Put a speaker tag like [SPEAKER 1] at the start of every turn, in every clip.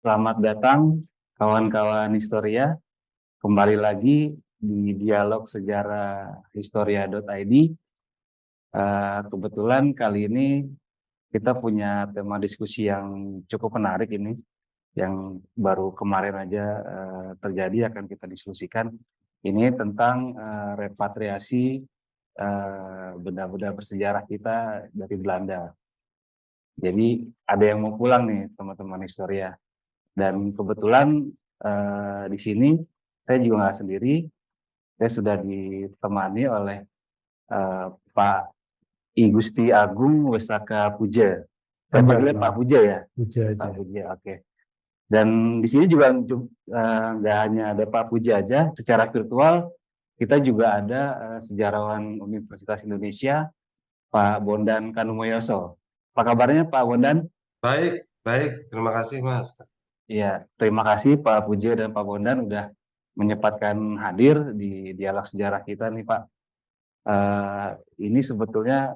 [SPEAKER 1] Selamat datang kawan-kawan Historia, kembali lagi di dialog sejarah historia.id. Kebetulan kali ini kita punya tema diskusi yang cukup menarik ini, yang baru kemarin aja terjadi akan kita diskusikan. Ini tentang repatriasi benda-benda bersejarah kita dari Belanda. Jadi ada yang mau pulang nih teman-teman Historia. Dan kebetulan di sini saya juga nggak sendiri, saya sudah ditemani oleh Pak I Gusti Agung Wesaka Puja. Saya panggilnya Pak Puja ya,
[SPEAKER 2] Puja
[SPEAKER 1] Pak
[SPEAKER 2] aja.
[SPEAKER 1] Puja, oke. Dan di sini juga nggak hanya ada Pak Puja aja, secara virtual kita juga ada sejarawan Universitas Indonesia, Pak Bondan Kanumoyoso. Apa kabarnya Pak Bondan?
[SPEAKER 3] Baik, baik. Terima kasih, Mas.
[SPEAKER 1] Iya, terima kasih Pak Puja dan Pak Bondan udah menyempatkan hadir di dialog sejarah kita nih Pak. Ini sebetulnya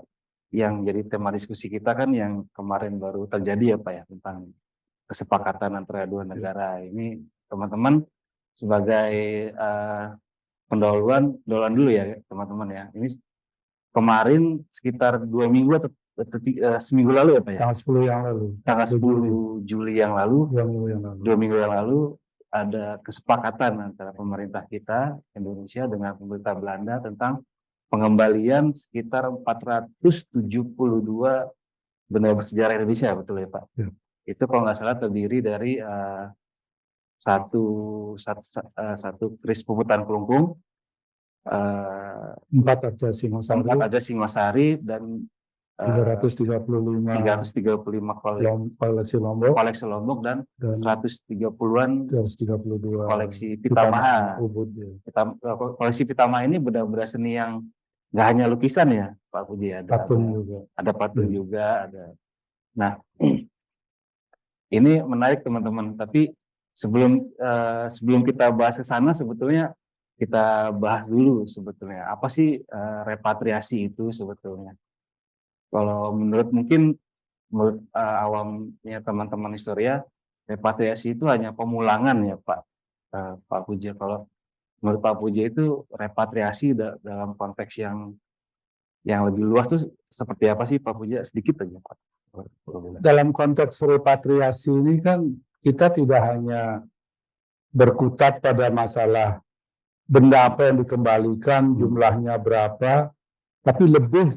[SPEAKER 1] yang jadi tema diskusi kita kan yang kemarin baru terjadi ya Pak ya, tentang kesepakatan antara dua negara. Ini teman-teman sebagai pendahuluan dulu ya teman-teman ya. Ini kemarin sekitar 2 minggu atau seminggu lalu ya Pak ya?
[SPEAKER 2] Tanggal 10 yang lalu.
[SPEAKER 1] Tanggal 10 Juli yang lalu,
[SPEAKER 2] 2 minggu yang lalu.
[SPEAKER 1] 2 minggu yang lalu ada kesepakatan antara pemerintah kita Indonesia dengan pemerintah Belanda tentang pengembalian sekitar 472 benda bersejarah Indonesia, betul ya Pak?
[SPEAKER 2] Ya.
[SPEAKER 1] Itu kalau nggak salah terdiri dari satu kris Puputan Kelungkung,
[SPEAKER 2] 4 Arca Singosari,
[SPEAKER 1] 4 aja Singosari, dan 335
[SPEAKER 2] koleksi
[SPEAKER 1] Lombok dan 130-an
[SPEAKER 2] 132
[SPEAKER 1] koleksi Pitamaha.
[SPEAKER 2] Ubud, ya.
[SPEAKER 1] Koleksi Pitamaha ini benda-benda seni yang nggak hanya lukisan ya Pak Puji, ada patung juga ada. Nah ini menarik teman-teman, tapi sebelum kita bahas ke sana sebetulnya kita bahas dulu sebetulnya apa sih repatriasi itu sebetulnya. Kalau menurut awamnya teman-teman Historia, repatriasi itu hanya pemulangan ya Pak Puja. Kalau menurut Pak Puja itu repatriasi dalam konteks yang lebih luas tuh seperti apa sih Pak Puja? Sedikit aja Pak.
[SPEAKER 2] Dalam konteks repatriasi ini kan kita tidak hanya berkutat pada masalah benda apa yang dikembalikan, jumlahnya berapa, tapi lebih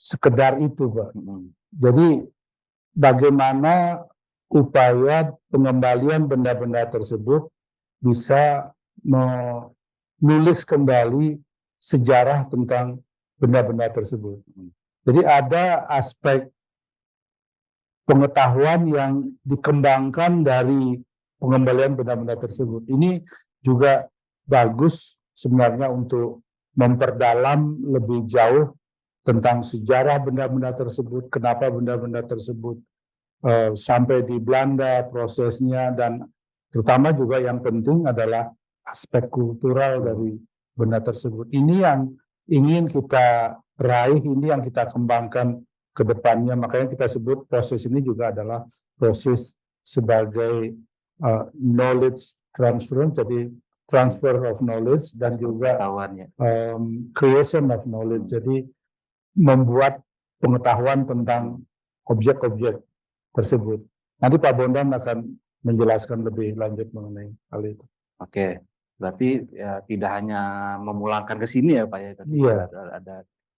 [SPEAKER 2] sekedar itu Pak. Jadi bagaimana upaya pengembalian benda-benda tersebut bisa menulis kembali sejarah tentang benda-benda tersebut. Jadi ada aspek pengetahuan yang dikembangkan dari pengembalian benda-benda tersebut. Ini juga bagus sebenarnya untuk memperdalam lebih jauh tentang sejarah benda-benda tersebut, kenapa benda-benda tersebut sampai di Belanda prosesnya, dan terutama juga yang penting adalah aspek kultural dari benda tersebut. Ini yang ingin kita raih, ini yang kita kembangkan ke depannya. Makanya kita sebut proses ini juga adalah proses sebagai knowledge transfer, jadi transfer of knowledge, dan juga creation of knowledge. Jadi membuat pengetahuan tentang objek-objek tersebut. Nanti Pak Bondan akan menjelaskan lebih lanjut mengenai hal itu.
[SPEAKER 1] Oke, berarti ya, tidak hanya memulangkan ke sini ya Pak ya, tapi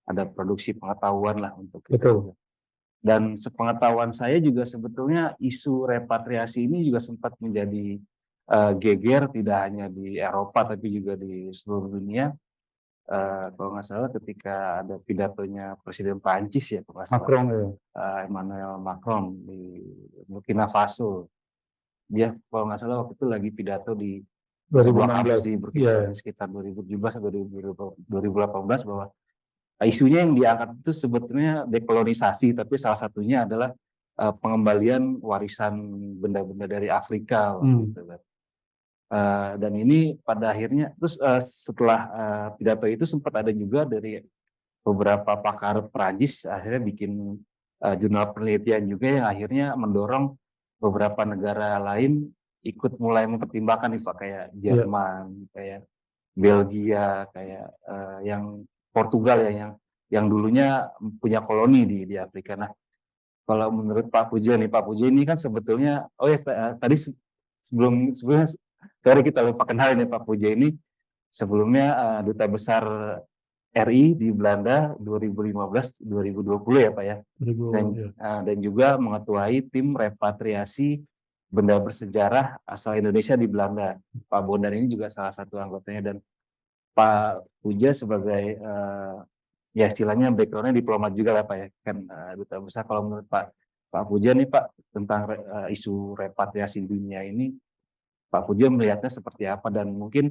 [SPEAKER 1] ada produksi pengetahuan lah untuk kita.
[SPEAKER 2] Betul.
[SPEAKER 1] Dan sepengetahuan saya juga sebetulnya isu repatriasi ini juga sempat menjadi geger tidak hanya di Eropa tapi juga di seluruh dunia. Kalau nggak salah ketika ada pidatonya Presiden Prancis ya,
[SPEAKER 2] Macron ya.
[SPEAKER 1] Emmanuel Macron di Burkina Faso, dia kalau nggak salah waktu itu lagi pidato di
[SPEAKER 2] 2016
[SPEAKER 1] di Burkina sekitar 2017 atau 2018, bahwa isunya yang diangkat itu sebetulnya dekolonisasi, tapi salah satunya adalah pengembalian warisan benda-benda dari Afrika gitu kan. Dan ini pada akhirnya terus setelah pidato itu sempat ada juga dari beberapa pakar Perancis akhirnya bikin jurnal penelitian juga yang akhirnya mendorong beberapa negara lain ikut mulai mempertimbangkan nih Pak, kayak Jerman, kayak Belgia, kayak yang Portugal ya, yang dulunya punya koloni di Afrika. Nah, kalau menurut Pak Puja nih, Pak Puja ini kan sebetulnya, tadi sebelumnya, sorry kita lupa kenalin nih Pak Puja ini sebelumnya Duta Besar RI di Belanda 2015-2020 ya Pak ya. Dan juga mengetuai tim repatriasi benda bersejarah asal Indonesia di Belanda. Pak Bondan ini juga salah satu anggotanya, dan Pak Puja sebagai ya istilahnya backgroundnya diplomat juga lah Pak ya, kan Duta Besar. Kalau menurut Pak Puja nih Pak, tentang isu repatriasi dunia ini, Pak Puja melihatnya seperti apa, dan mungkin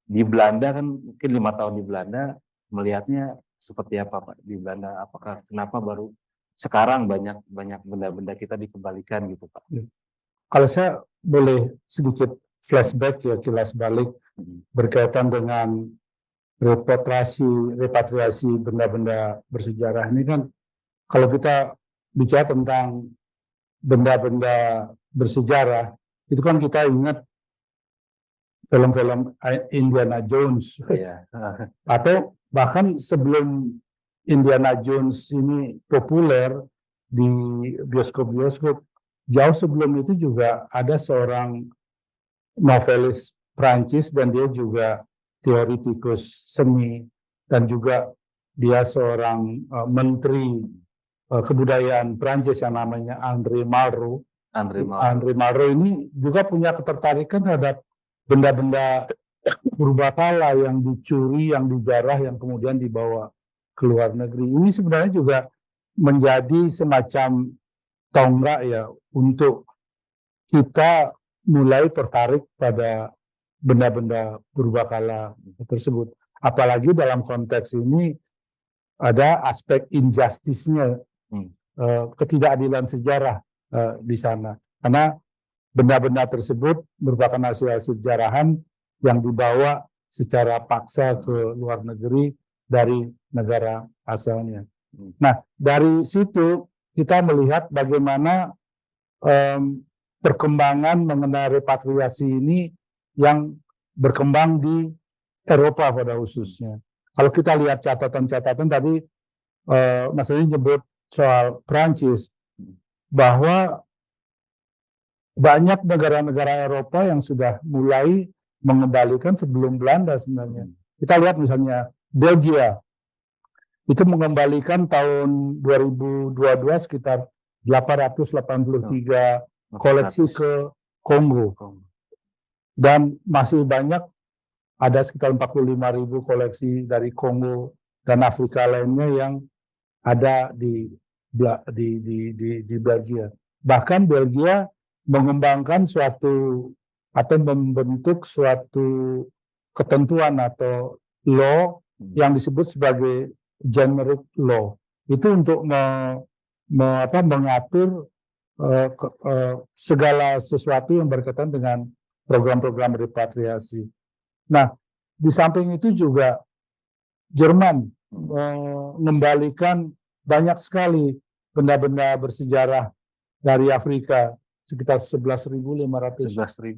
[SPEAKER 1] di Belanda kan mungkin 5 tahun di Belanda melihatnya seperti apa Pak di Belanda? Apakah kenapa baru sekarang banyak benda-benda kita dikembalikan gitu Pak?
[SPEAKER 2] Kalau saya boleh sedikit flashback ya, kilas balik berkaitan dengan repatriasi benda-benda bersejarah ini kan, kalau kita bicara tentang benda-benda bersejarah, itu kan kita ingat film-film Indiana Jones, atau bahkan sebelum Indiana Jones ini populer di bioskop-bioskop, jauh sebelum itu juga ada seorang novelis Prancis, dan dia juga teoretikus seni, dan juga dia seorang menteri kebudayaan Prancis yang namanya André Malraux. André Malraux ini juga punya ketertarikan terhadap benda-benda purbakala yang dicuri, yang dijarah, yang kemudian dibawa ke luar negeri. Ini sebenarnya juga menjadi semacam tonggak ya untuk kita mulai tertarik pada benda-benda purbakala tersebut. Apalagi dalam konteks ini ada aspek injustice-nya, ketidakadilan sejarah di sana. Karena benda-benda tersebut merupakan hasil sejarahan yang dibawa secara paksa ke luar negeri dari negara asalnya. Nah, dari situ kita melihat bagaimana perkembangan mengenai repatriasi ini yang berkembang di Eropa pada khususnya. Kalau kita lihat catatan-catatan tadi, Mas Reni nyebut soal Prancis, bahwa banyak negara-negara Eropa yang sudah mulai mengembalikan sebelum Belanda sebenarnya. Kita lihat misalnya Belgia, itu mengembalikan tahun 2022 sekitar 883 koleksi ke Kongo. Dan masih banyak, ada sekitar 45.000 koleksi dari Kongo dan Afrika lainnya yang ada di Belgia. Bahkan Belgia mengembangkan suatu atau membentuk suatu ketentuan atau law yang disebut sebagai generic law. Itu untuk mengatur segala sesuatu yang berkaitan dengan program-program repatriasi. Nah, di samping itu juga Jerman mengembalikan banyak sekali benda-benda bersejarah dari Afrika, sekitar 11.530.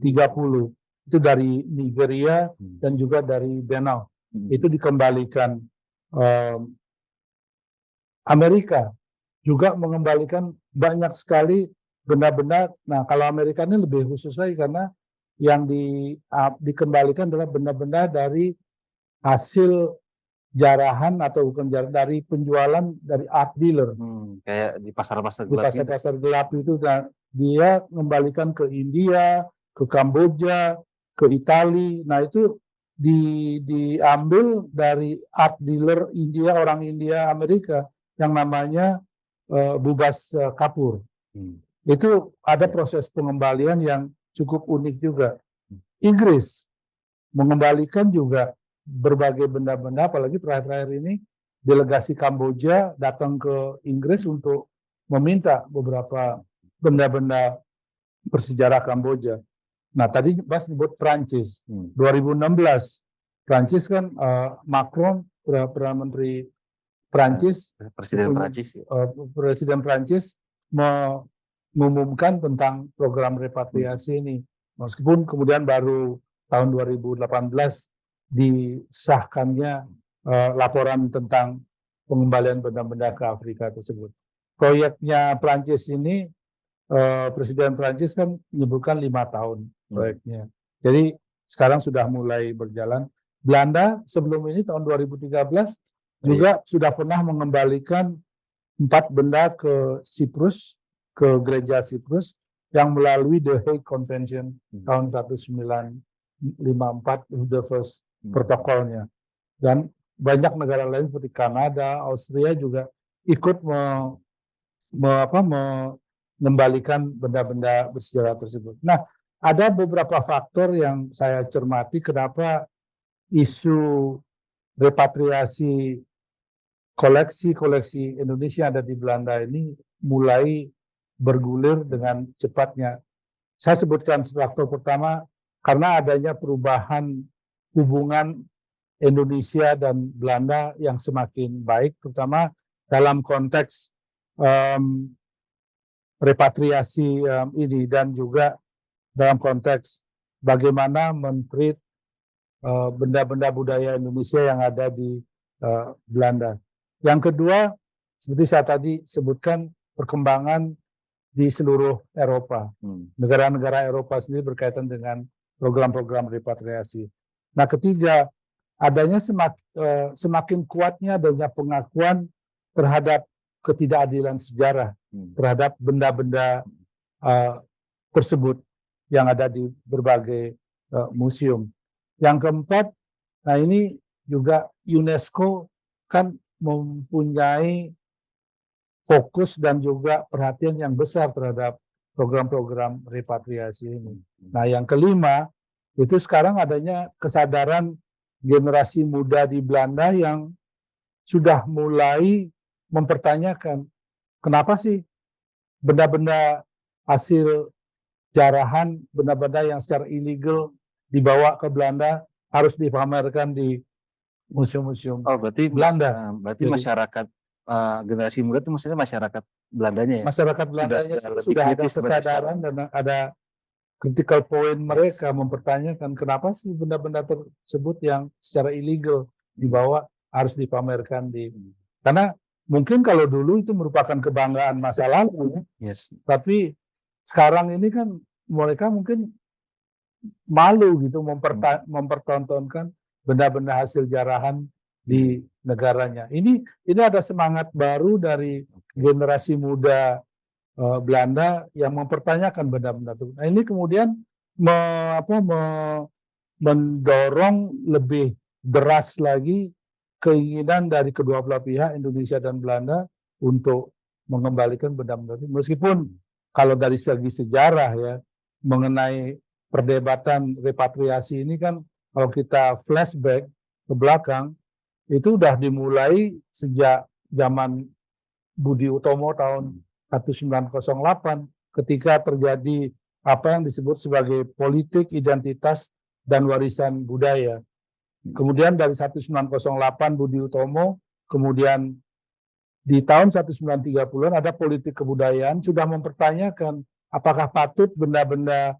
[SPEAKER 2] Itu dari Nigeria dan juga dari Benau. Itu dikembalikan. Amerika juga mengembalikan banyak sekali benda-benda. Nah, kalau Amerika ini lebih khusus lagi karena yang dikembalikan adalah benda-benda dari hasil jarahan atau bukan jarahan, dari penjualan dari art dealer.
[SPEAKER 1] Kayak di pasar-pasar
[SPEAKER 2] gelap. Di pasar-pasar gelap itu, nah, dia mengembalikan ke India, ke Kamboja, ke Italia. Nah, itu diambil dari art dealer India, orang India Amerika yang namanya Bubas Kapur. Itu ada proses pengembalian yang cukup unik juga. Inggris mengembalikan juga berbagai benda-benda, apalagi terakhir-terakhir ini delegasi Kamboja datang ke Inggris untuk meminta beberapa benda-benda bersejarah Kamboja. Nah, tadi Mas nyebut Prancis. 2016 Prancis kan Macron, Perdana Menteri Prancis, Presiden Prancis mengumumkan tentang program repatriasi ini. Meskipun kemudian baru tahun 2018 disahkannya laporan tentang pengembalian benda-benda ke Afrika tersebut. Proyeknya Prancis ini, Presiden Prancis kan menyebutkan 5 tahun proyeknya. Jadi sekarang sudah mulai berjalan. Belanda sebelum ini tahun 2013 juga sudah pernah mengembalikan 4 benda ke Siprus, ke gereja Siprus, yang melalui The Hague Convention tahun 1954, the first protokolnya. Dan banyak negara lain seperti Kanada, Austria juga ikut mengembalikan benda-benda bersejarah tersebut. Nah, ada beberapa faktor yang saya cermati kenapa isu repatriasi koleksi-koleksi Indonesia ada di Belanda ini mulai bergulir dengan cepatnya. Saya sebutkan faktor pertama, karena adanya perubahan hubungan Indonesia dan Belanda yang semakin baik, terutama dalam konteks repatriasi ini, dan juga dalam konteks bagaimana men-treat benda-benda budaya Indonesia yang ada di Belanda. Yang kedua, seperti saya tadi sebutkan, perkembangan di seluruh Eropa. Negara-negara Eropa sendiri berkaitan dengan program-program repatriasi. Nah, ketiga, adanya semakin kuatnya adanya pengakuan terhadap ketidakadilan sejarah terhadap benda-benda tersebut yang ada di berbagai museum. Yang keempat, nah ini juga UNESCO kan mempunyai fokus dan juga perhatian yang besar terhadap program-program repatriasi ini. Nah, yang kelima, itu sekarang adanya kesadaran generasi muda di Belanda yang sudah mulai mempertanyakan kenapa sih benda-benda hasil jarahan, benda-benda yang secara ilegal dibawa ke Belanda harus dipamerkan di museum-museum Belanda.
[SPEAKER 1] Berarti jadi, masyarakat generasi muda itu maksudnya masyarakat Belandanya ya?
[SPEAKER 2] Masyarakat Belandanya sudah ada kesadaran dan ada critical point mereka mempertanyakan kenapa sih benda-benda tersebut yang secara ilegal dibawa harus dipamerkan di. Karena mungkin kalau dulu itu merupakan kebanggaan masa lalu, tapi sekarang ini kan mereka mungkin malu gitu mempertontonkan benda-benda hasil jarahan di negaranya. Ini ada semangat baru dari generasi muda Belanda yang mempertanyakan benda-benda itu. Nah, ini kemudian mendorong lebih deras lagi keinginan dari kedua belah pihak Indonesia dan Belanda untuk mengembalikan benda-benda itu. Meskipun kalau dari segi sejarah ya mengenai perdebatan repatriasi ini kan kalau kita flashback ke belakang itu udah dimulai sejak zaman Budi Utomo tahun 1908 ketika terjadi apa yang disebut sebagai politik identitas dan warisan budaya. Kemudian dari 1908 Budi Utomo, kemudian di tahun 1930-an ada politik kebudayaan sudah mempertanyakan apakah patut benda-benda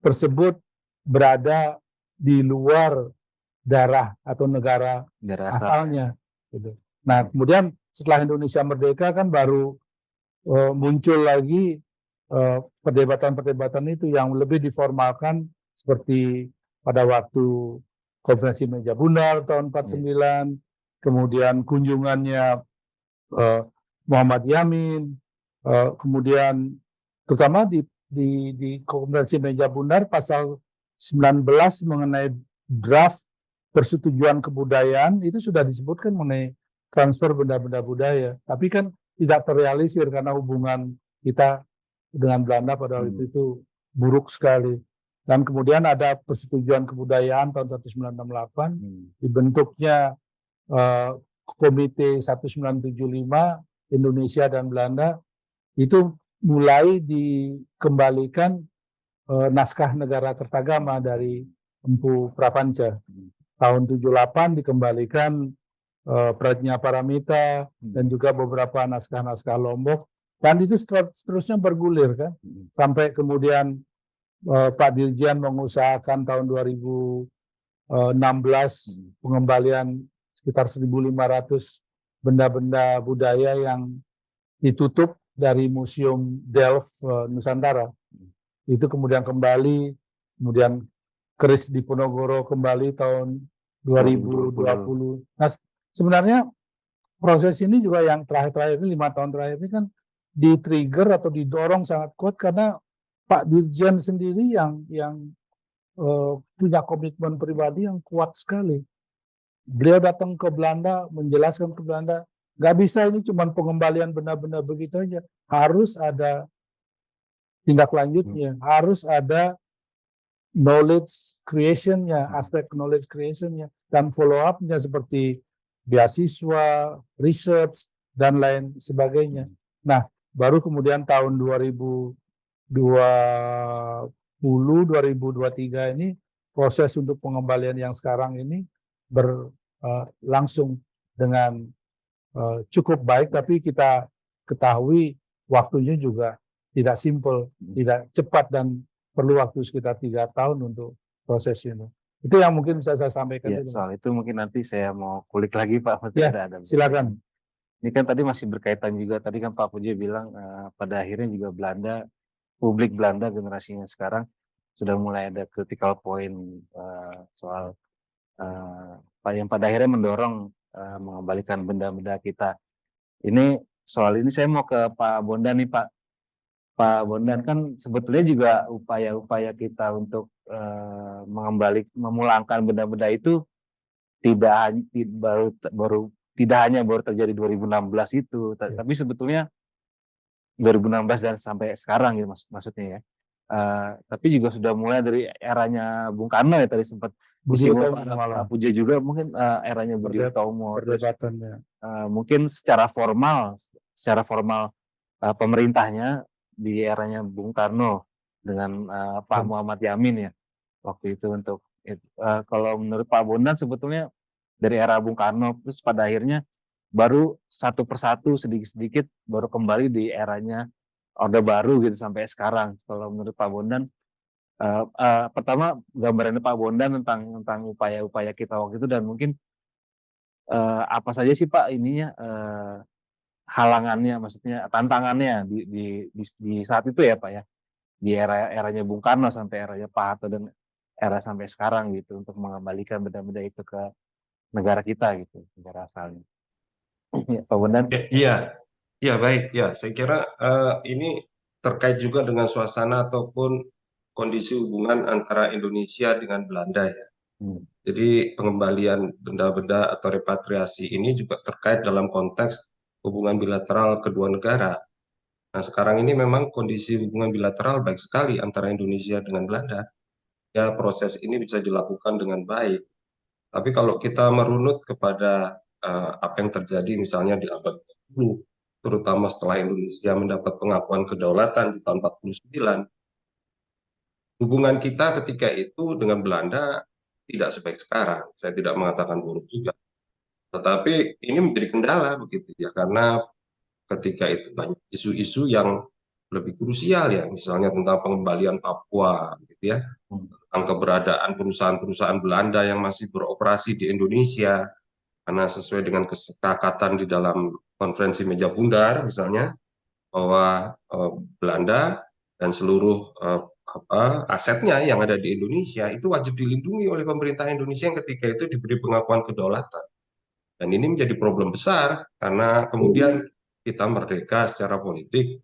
[SPEAKER 2] tersebut berada di luar daerah atau negara asalnya. Gitu. Nah, kemudian setelah Indonesia merdeka kan baru muncul lagi perdebatan-perdebatan itu yang lebih diformalkan seperti pada waktu Konferensi Meja Bundar tahun 49, kemudian kunjungannya Muhammad Yamin, kemudian terutama di Konferensi Meja Bundar pasal 19 mengenai draft persetujuan kebudayaan itu sudah disebutkan mengenai transfer benda-benda budaya, tapi kan tidak terrealisir karena hubungan kita dengan Belanda pada waktu itu buruk sekali. Dan kemudian ada persetujuan kebudayaan tahun 1968, dibentuknya Komite 1975 Indonesia dan Belanda, itu mulai dikembalikan naskah negara Kertagama dari Empu Prapanca. Tahun 78 dikembalikan Pradnya Paramita dan juga beberapa naskah-naskah Lombok, dan itu seterusnya bergulir kan sampai kemudian Pak Dirjen mengusahakan tahun 2016 pengembalian sekitar 1.500 benda-benda budaya yang ditutup dari Museum Delft Nusantara. Itu kemudian kembali, kemudian keris di Ponorogo kembali tahun 2020. Nah, sebenarnya proses ini juga yang terakhir-terakhir ini, 5 tahun terakhir ini kan di-trigger atau didorong sangat kuat karena Pak Dirjen sendiri yang punya komitmen pribadi yang kuat sekali. Beliau datang ke Belanda, menjelaskan ke Belanda, nggak bisa ini cuma pengembalian benda-benda begitu aja. Harus ada tindak lanjutnya, harus ada knowledge creation-nya, aspek knowledge creation-nya, dan follow up-nya seperti beasiswa, research, dan lain sebagainya. Nah, baru kemudian tahun 2023 ini proses untuk pengembalian yang sekarang ini berlangsung dengan cukup baik, tapi kita ketahui waktunya juga tidak simpel, tidak cepat, dan perlu waktu sekitar 3 tahun untuk proses ini. Itu yang mungkin bisa saya sampaikan.
[SPEAKER 1] Ya, soal itu mungkin nanti saya mau kulik lagi Pak.
[SPEAKER 2] Ya, silakan.
[SPEAKER 1] Ini kan tadi masih berkaitan juga, tadi kan Pak Puji bilang pada akhirnya juga Belanda, publik Belanda generasinya sekarang sudah mulai ada critical point soal yang pada akhirnya mendorong mengembalikan benda-benda kita. Ini soal ini saya mau ke Pak Bondan nih Pak. Pak Bondan, kan sebetulnya juga upaya-upaya kita untuk memulangkan benda-benda itu tidak hanya baru terjadi 2016 itu, tapi sebetulnya 2016 dan sampai sekarang gitu maksudnya ya. Tapi juga sudah mulai dari eranya Bung Karno ya, tadi sempat disinggung Pak Puja juga, mungkin eranya Budi Utomo. Mungkin secara formal pemerintahnya di eranya Bung Karno dengan Pak Muhammad Yamin ya waktu itu untuk kalau menurut Pak Bondan sebetulnya dari era Bung Karno terus pada akhirnya baru satu persatu sedikit-sedikit baru kembali di eranya Orde Baru gitu sampai sekarang. Kalau menurut Pak Bondan pertama gambarannya Pak Bondan tentang upaya-upaya kita waktu itu, dan mungkin apa saja sih Pak ininya halangannya, maksudnya tantangannya di saat itu ya Pak ya, di eranya Bung Karno sampai eranya Pak Harto dan era sampai sekarang gitu untuk mengembalikan benda-benda itu ke negara kita gitu, negara asalnya. Ya, Pak Bondan.
[SPEAKER 3] Iya baik ya, saya kira ini terkait juga dengan suasana ataupun kondisi hubungan antara Indonesia dengan Belanda ya. Jadi pengembalian benda-benda atau repatriasi ini juga terkait dalam konteks hubungan bilateral kedua negara. Nah, sekarang ini memang kondisi hubungan bilateral baik sekali antara Indonesia dengan Belanda. Ya, proses ini bisa dilakukan dengan baik. Tapi kalau kita merunut kepada apa yang terjadi misalnya di abad 20, terutama setelah Indonesia mendapat pengakuan kedaulatan di tahun 49, hubungan kita ketika itu dengan Belanda tidak sebaik sekarang. Saya tidak mengatakan buruk juga. Tetapi ini menjadi kendala begitu ya, karena ketika itu banyak isu-isu yang lebih krusial ya, misalnya tentang pengembalian Papua gitu ya, tentang keberadaan perusahaan-perusahaan Belanda yang masih beroperasi di Indonesia, karena sesuai dengan kesepakatan di dalam konferensi meja bundar misalnya, bahwa Belanda dan seluruh asetnya yang ada di Indonesia itu wajib dilindungi oleh pemerintah Indonesia yang ketika itu diberi pengakuan kedaulatan. Dan ini menjadi problem besar karena kemudian kita merdeka secara politik,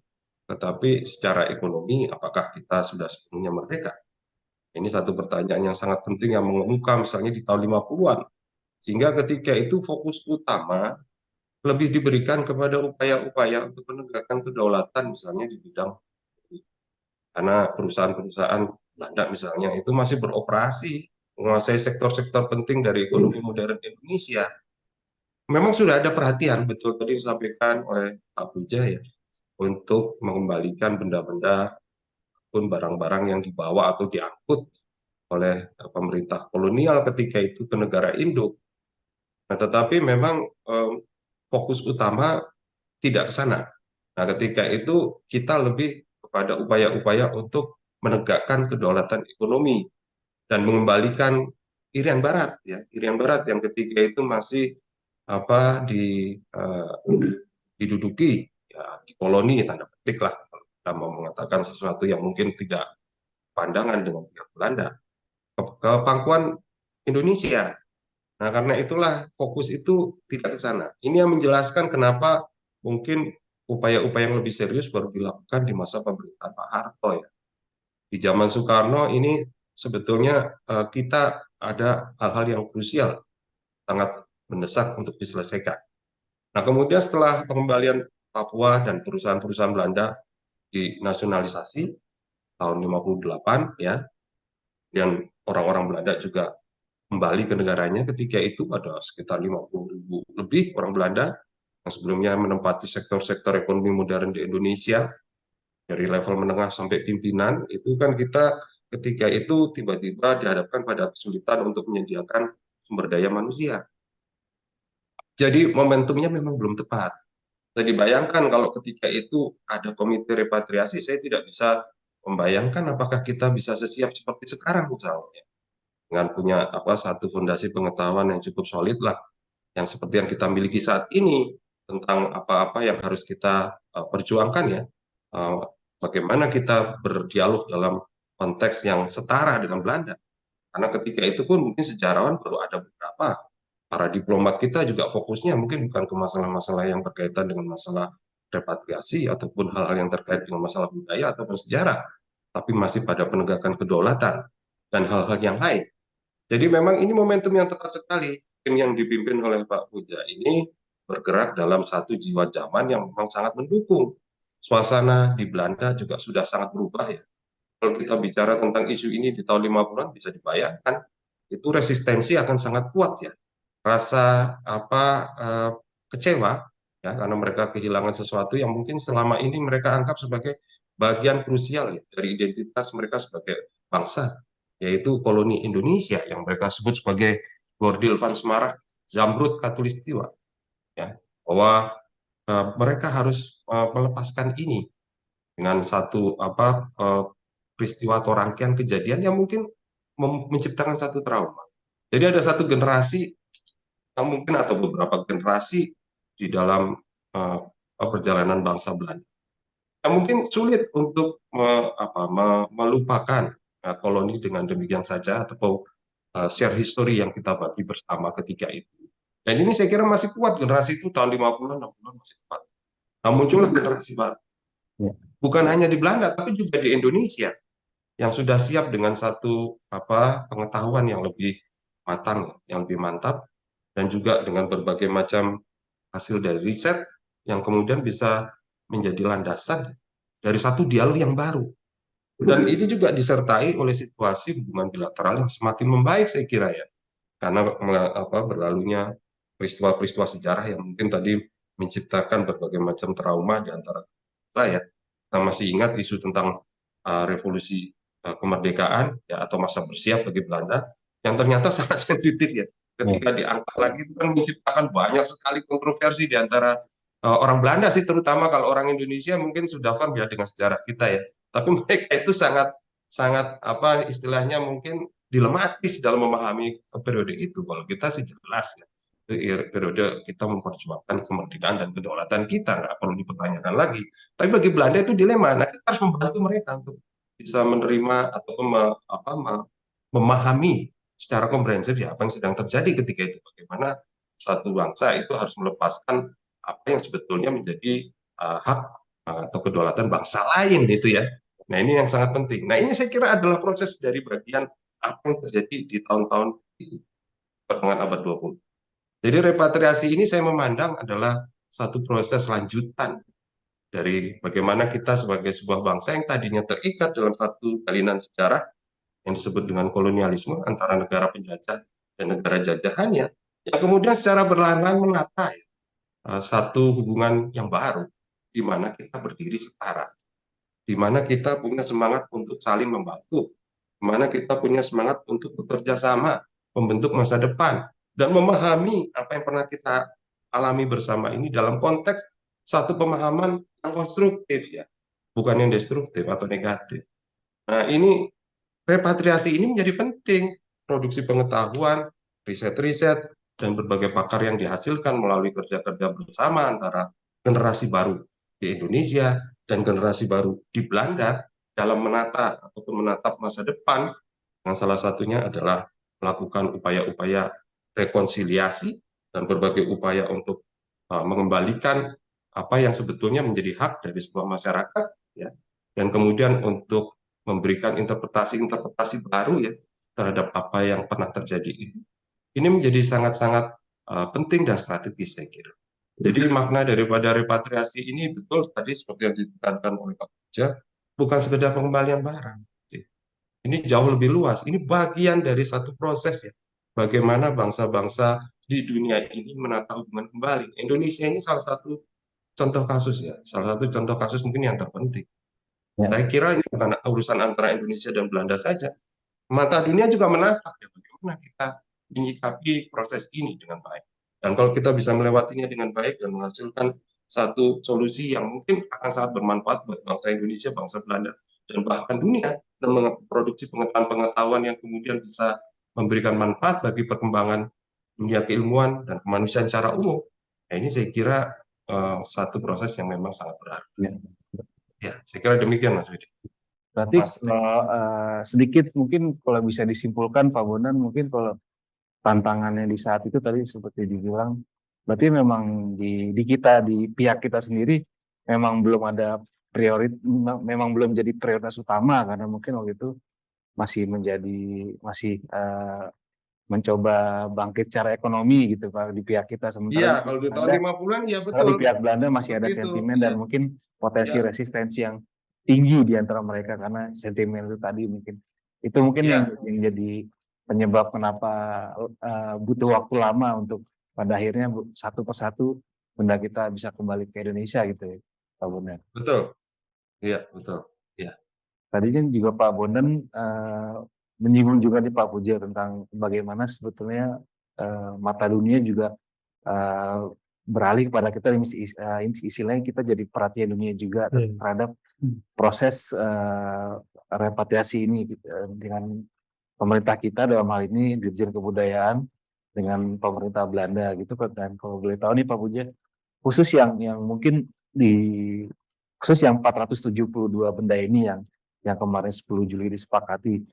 [SPEAKER 3] tetapi secara ekonomi apakah kita sudah sepenuhnya merdeka? Ini satu pertanyaan yang sangat penting yang mengemuka misalnya di tahun 50-an. Sehingga ketika itu fokus utama lebih diberikan kepada upaya-upaya untuk menegakkan kedaulatan misalnya di bidang, karena perusahaan-perusahaan Belanda misalnya itu masih beroperasi, menguasai sektor-sektor penting dari ekonomi modern Indonesia. Memang sudah ada perhatian, betul tadi disampaikan oleh Pak Puja ya, untuk mengembalikan benda-benda pun barang-barang yang dibawa atau diangkut oleh pemerintah kolonial ketika itu ke negara induk. Nah, tetapi memang fokus utama tidak ke sana. Nah, ketika itu kita lebih kepada upaya-upaya untuk menegakkan kedaulatan ekonomi dan mengembalikan Irian Barat ya. Irian Barat yang ketika itu masih diduduki ya, di koloni tanda petik lah, kalau kita mau mengatakan sesuatu yang mungkin tidak pandangan dengan pihak Belanda ke pangkuan Indonesia. Nah, karena itulah fokus itu tidak ke sana. Ini yang menjelaskan kenapa mungkin upaya-upaya yang lebih serius baru dilakukan di masa pemerintahan Pak Harto ya. Di zaman Soekarno ini sebetulnya kita ada hal-hal yang krusial, sangat mendesak untuk diselesaikan. Nah, kemudian setelah pengembalian Papua dan perusahaan-perusahaan Belanda dinasionalisasi tahun 58 ya, dan orang-orang Belanda juga kembali ke negaranya. Ketika itu ada sekitar 50.000 lebih orang Belanda yang sebelumnya menempati sektor-sektor ekonomi modern di Indonesia, dari level menengah sampai pimpinan. Itu kan kita ketika itu tiba-tiba dihadapkan pada kesulitan untuk menyediakan sumber daya manusia. Jadi momentumnya memang belum tepat. Jadi bayangkan kalau ketika itu ada komite repatriasi, saya tidak bisa membayangkan apakah kita bisa sesiap seperti sekarang misalnya, dengan punya satu fondasi pengetahuan yang cukup solid lah, yang seperti yang kita miliki saat ini tentang apa-apa yang harus kita perjuangkan ya. Bagaimana kita berdialog dalam konteks yang setara dengan Belanda. Karena ketika itu pun mungkin sejarawan baru ada beberapa. Para diplomat kita juga fokusnya mungkin bukan ke masalah-masalah yang berkaitan dengan masalah repatriasi ataupun hal-hal yang terkait dengan masalah budaya ataupun sejarah, tapi masih pada penegakan kedaulatan dan hal-hal yang lain. Jadi memang ini momentum yang tepat sekali. Tim yang dipimpin oleh Pak Puja ini bergerak dalam satu jiwa zaman yang memang sangat mendukung. Suasana di Belanda juga sudah sangat berubah ya. Kalau kita bicara tentang isu ini di tahun 50-an bisa dibayangkan, itu resistensi akan sangat kuat ya. Rasa kecewa ya, karena mereka kehilangan sesuatu yang mungkin selama ini mereka anggap sebagai bagian krusial ya, dari identitas mereka sebagai bangsa, yaitu koloni Indonesia yang mereka sebut sebagai Bordil Van Semarang, Zamrud Katulistiwa ya, bahwa mereka harus melepaskan ini dengan satu peristiwa atau rangkaian kejadian yang mungkin menciptakan satu trauma. Jadi ada satu generasi yang mungkin atau beberapa generasi di dalam perjalanan bangsa Belanda yang mungkin sulit untuk melupakan koloni dengan demikian saja atau share history yang kita bagi bersama ketika itu. Dan ini saya kira masih kuat, generasi itu tahun 50-an, 60-an masih kuat. Nah, muncullah generasi baru. Bukan hanya di Belanda, tapi juga di Indonesia yang sudah siap dengan satu pengetahuan yang lebih matang, yang lebih mantap, dan juga dengan berbagai macam hasil dari riset yang kemudian bisa menjadi landasan dari satu dialog yang baru. Dan ini juga disertai oleh situasi hubungan bilateral yang semakin membaik saya kira ya, karena berlalunya peristiwa-peristiwa sejarah yang mungkin tadi menciptakan berbagai macam trauma di antara saya. Kita masih ingat isu tentang revolusi kemerdekaan ya, atau masa bersiap bagi Belanda yang ternyata sangat sensitif ya. Ketika diangkat lagi itu kan menciptakan banyak sekali kontroversi di antara orang Belanda sih, terutama kalau orang Indonesia mungkin sudah familiar dengan sejarah kita ya. Tapi mereka itu sangat istilahnya mungkin dilematis dalam memahami periode itu. Kalau kita sih jelas ya, periode kita memperjuangkan kemerdekaan dan kedaulatan kita, nggak perlu dipertanyakan lagi. Tapi bagi Belanda itu dilema. Nah, kita harus membantu mereka untuk bisa menerima atau memahami secara komprehensif ya apa yang sedang terjadi ketika itu. Bagaimana satu bangsa itu harus melepaskan apa yang sebetulnya menjadi hak atau kedaulatan bangsa lain itu ya. Nah, ini yang sangat penting. Nah, ini saya kira adalah proses dari bagian apa yang terjadi di tahun-tahun pertengahan abad 20. Jadi repatriasi ini saya memandang adalah satu proses lanjutan dari bagaimana kita sebagai sebuah bangsa yang tadinya terikat dalam satu salinan sejarah yang disebut dengan kolonialisme antara negara penjajah dan negara jajahannya, yang kemudian secara perlahan-lahan menata satu hubungan yang baru, di mana kita berdiri setara, di mana kita punya semangat untuk saling membantu, di mana kita punya semangat untuk bekerja sama, membentuk masa depan, dan memahami apa yang pernah kita alami bersama ini dalam konteks satu pemahaman yang konstruktif ya, bukan yang destruktif atau negatif. Nah, ini repatriasi ini menjadi penting, produksi pengetahuan, riset-riset, dan berbagai pakar yang dihasilkan melalui kerja-kerja bersama antara generasi baru di Indonesia dan generasi baru di Belanda dalam menata ataupun menatap masa depan, yang salah satunya adalah melakukan upaya-upaya rekonsiliasi dan berbagai upaya untuk mengembalikan apa yang sebetulnya menjadi hak dari sebuah masyarakat, ya, dan kemudian untuk memberikan interpretasi-interpretasi baru ya terhadap apa yang pernah terjadi ini. Ini menjadi sangat-sangat penting dan strategis saya kira. Jadi makna daripada repatriasi ini betul tadi seperti yang ditekankan oleh Pak Puja, bukan sekedar pengembalian barang. Ini jauh lebih luas. Ini bagian dari satu proses ya. Bagaimana bangsa-bangsa di dunia ini menata hubungan kembali. Indonesia ini salah satu contoh kasus ya. Salah satu contoh kasus mungkin yang terpenting.
[SPEAKER 1] Ya.
[SPEAKER 3] Saya kira ini bukan urusan antara Indonesia dan Belanda saja. Mata dunia juga menatap ya bagaimana kita menyikapi proses ini dengan baik. Dan kalau kita bisa melewatinya dengan baik dan menghasilkan satu solusi yang mungkin akan sangat bermanfaat buat bangsa Indonesia, bangsa Belanda, dan bahkan dunia, dan memproduksi pengetahuan-pengetahuan yang kemudian bisa memberikan manfaat bagi perkembangan dunia keilmuan dan kemanusiaan secara umum. Nah, ini saya kira satu proses yang memang sangat berarti.
[SPEAKER 1] Ya.
[SPEAKER 3] Ya, saya kira demikian Mas Widi.
[SPEAKER 1] Berarti sedikit mungkin kalau bisa disimpulkan Pak Bondan, mungkin kalau tantangannya di saat itu tadi seperti dibilang, berarti memang di kita, di pihak kita sendiri memang belum ada memang belum jadi prioritas utama, karena mungkin waktu itu masih mencoba bangkit secara ekonomi gitu Pak di pihak kita, sementara
[SPEAKER 3] Iya,
[SPEAKER 1] di
[SPEAKER 3] kalau di tahun
[SPEAKER 1] Belanda,
[SPEAKER 3] 50-an ya
[SPEAKER 1] kalau
[SPEAKER 3] betul.
[SPEAKER 1] di pihak Belanda masih ada
[SPEAKER 3] Seperti itu.
[SPEAKER 1] sentimen dan
[SPEAKER 3] Iya.
[SPEAKER 1] mungkin potensi
[SPEAKER 3] Ya.
[SPEAKER 1] resistensi yang tinggi di antara mereka karena sentimen itu tadi mungkin itu mungkin
[SPEAKER 3] Ya.
[SPEAKER 1] yang jadi penyebab kenapa butuh waktu lama untuk pada akhirnya satu persatu benda kita bisa kembali ke Indonesia gitu ya Pak Bondan.
[SPEAKER 3] Betul. Iya, betul. Ya.
[SPEAKER 1] Tadi kan juga Pak Bondan menyinggung juga di Pak Puja tentang bagaimana sebetulnya mata dunia juga beralih kepada kita, istilahnya kita jadi perhatian dunia juga terhadap proses repatriasi ini dengan pemerintah kita dalam hal ini Dirjen Kebudayaan dengan pemerintah Belanda gitu. Dan kalau boleh tahu nih Pak Puja, khusus yang mungkin khusus yang 472 benda ini yang kemarin 10 Juli disepakati,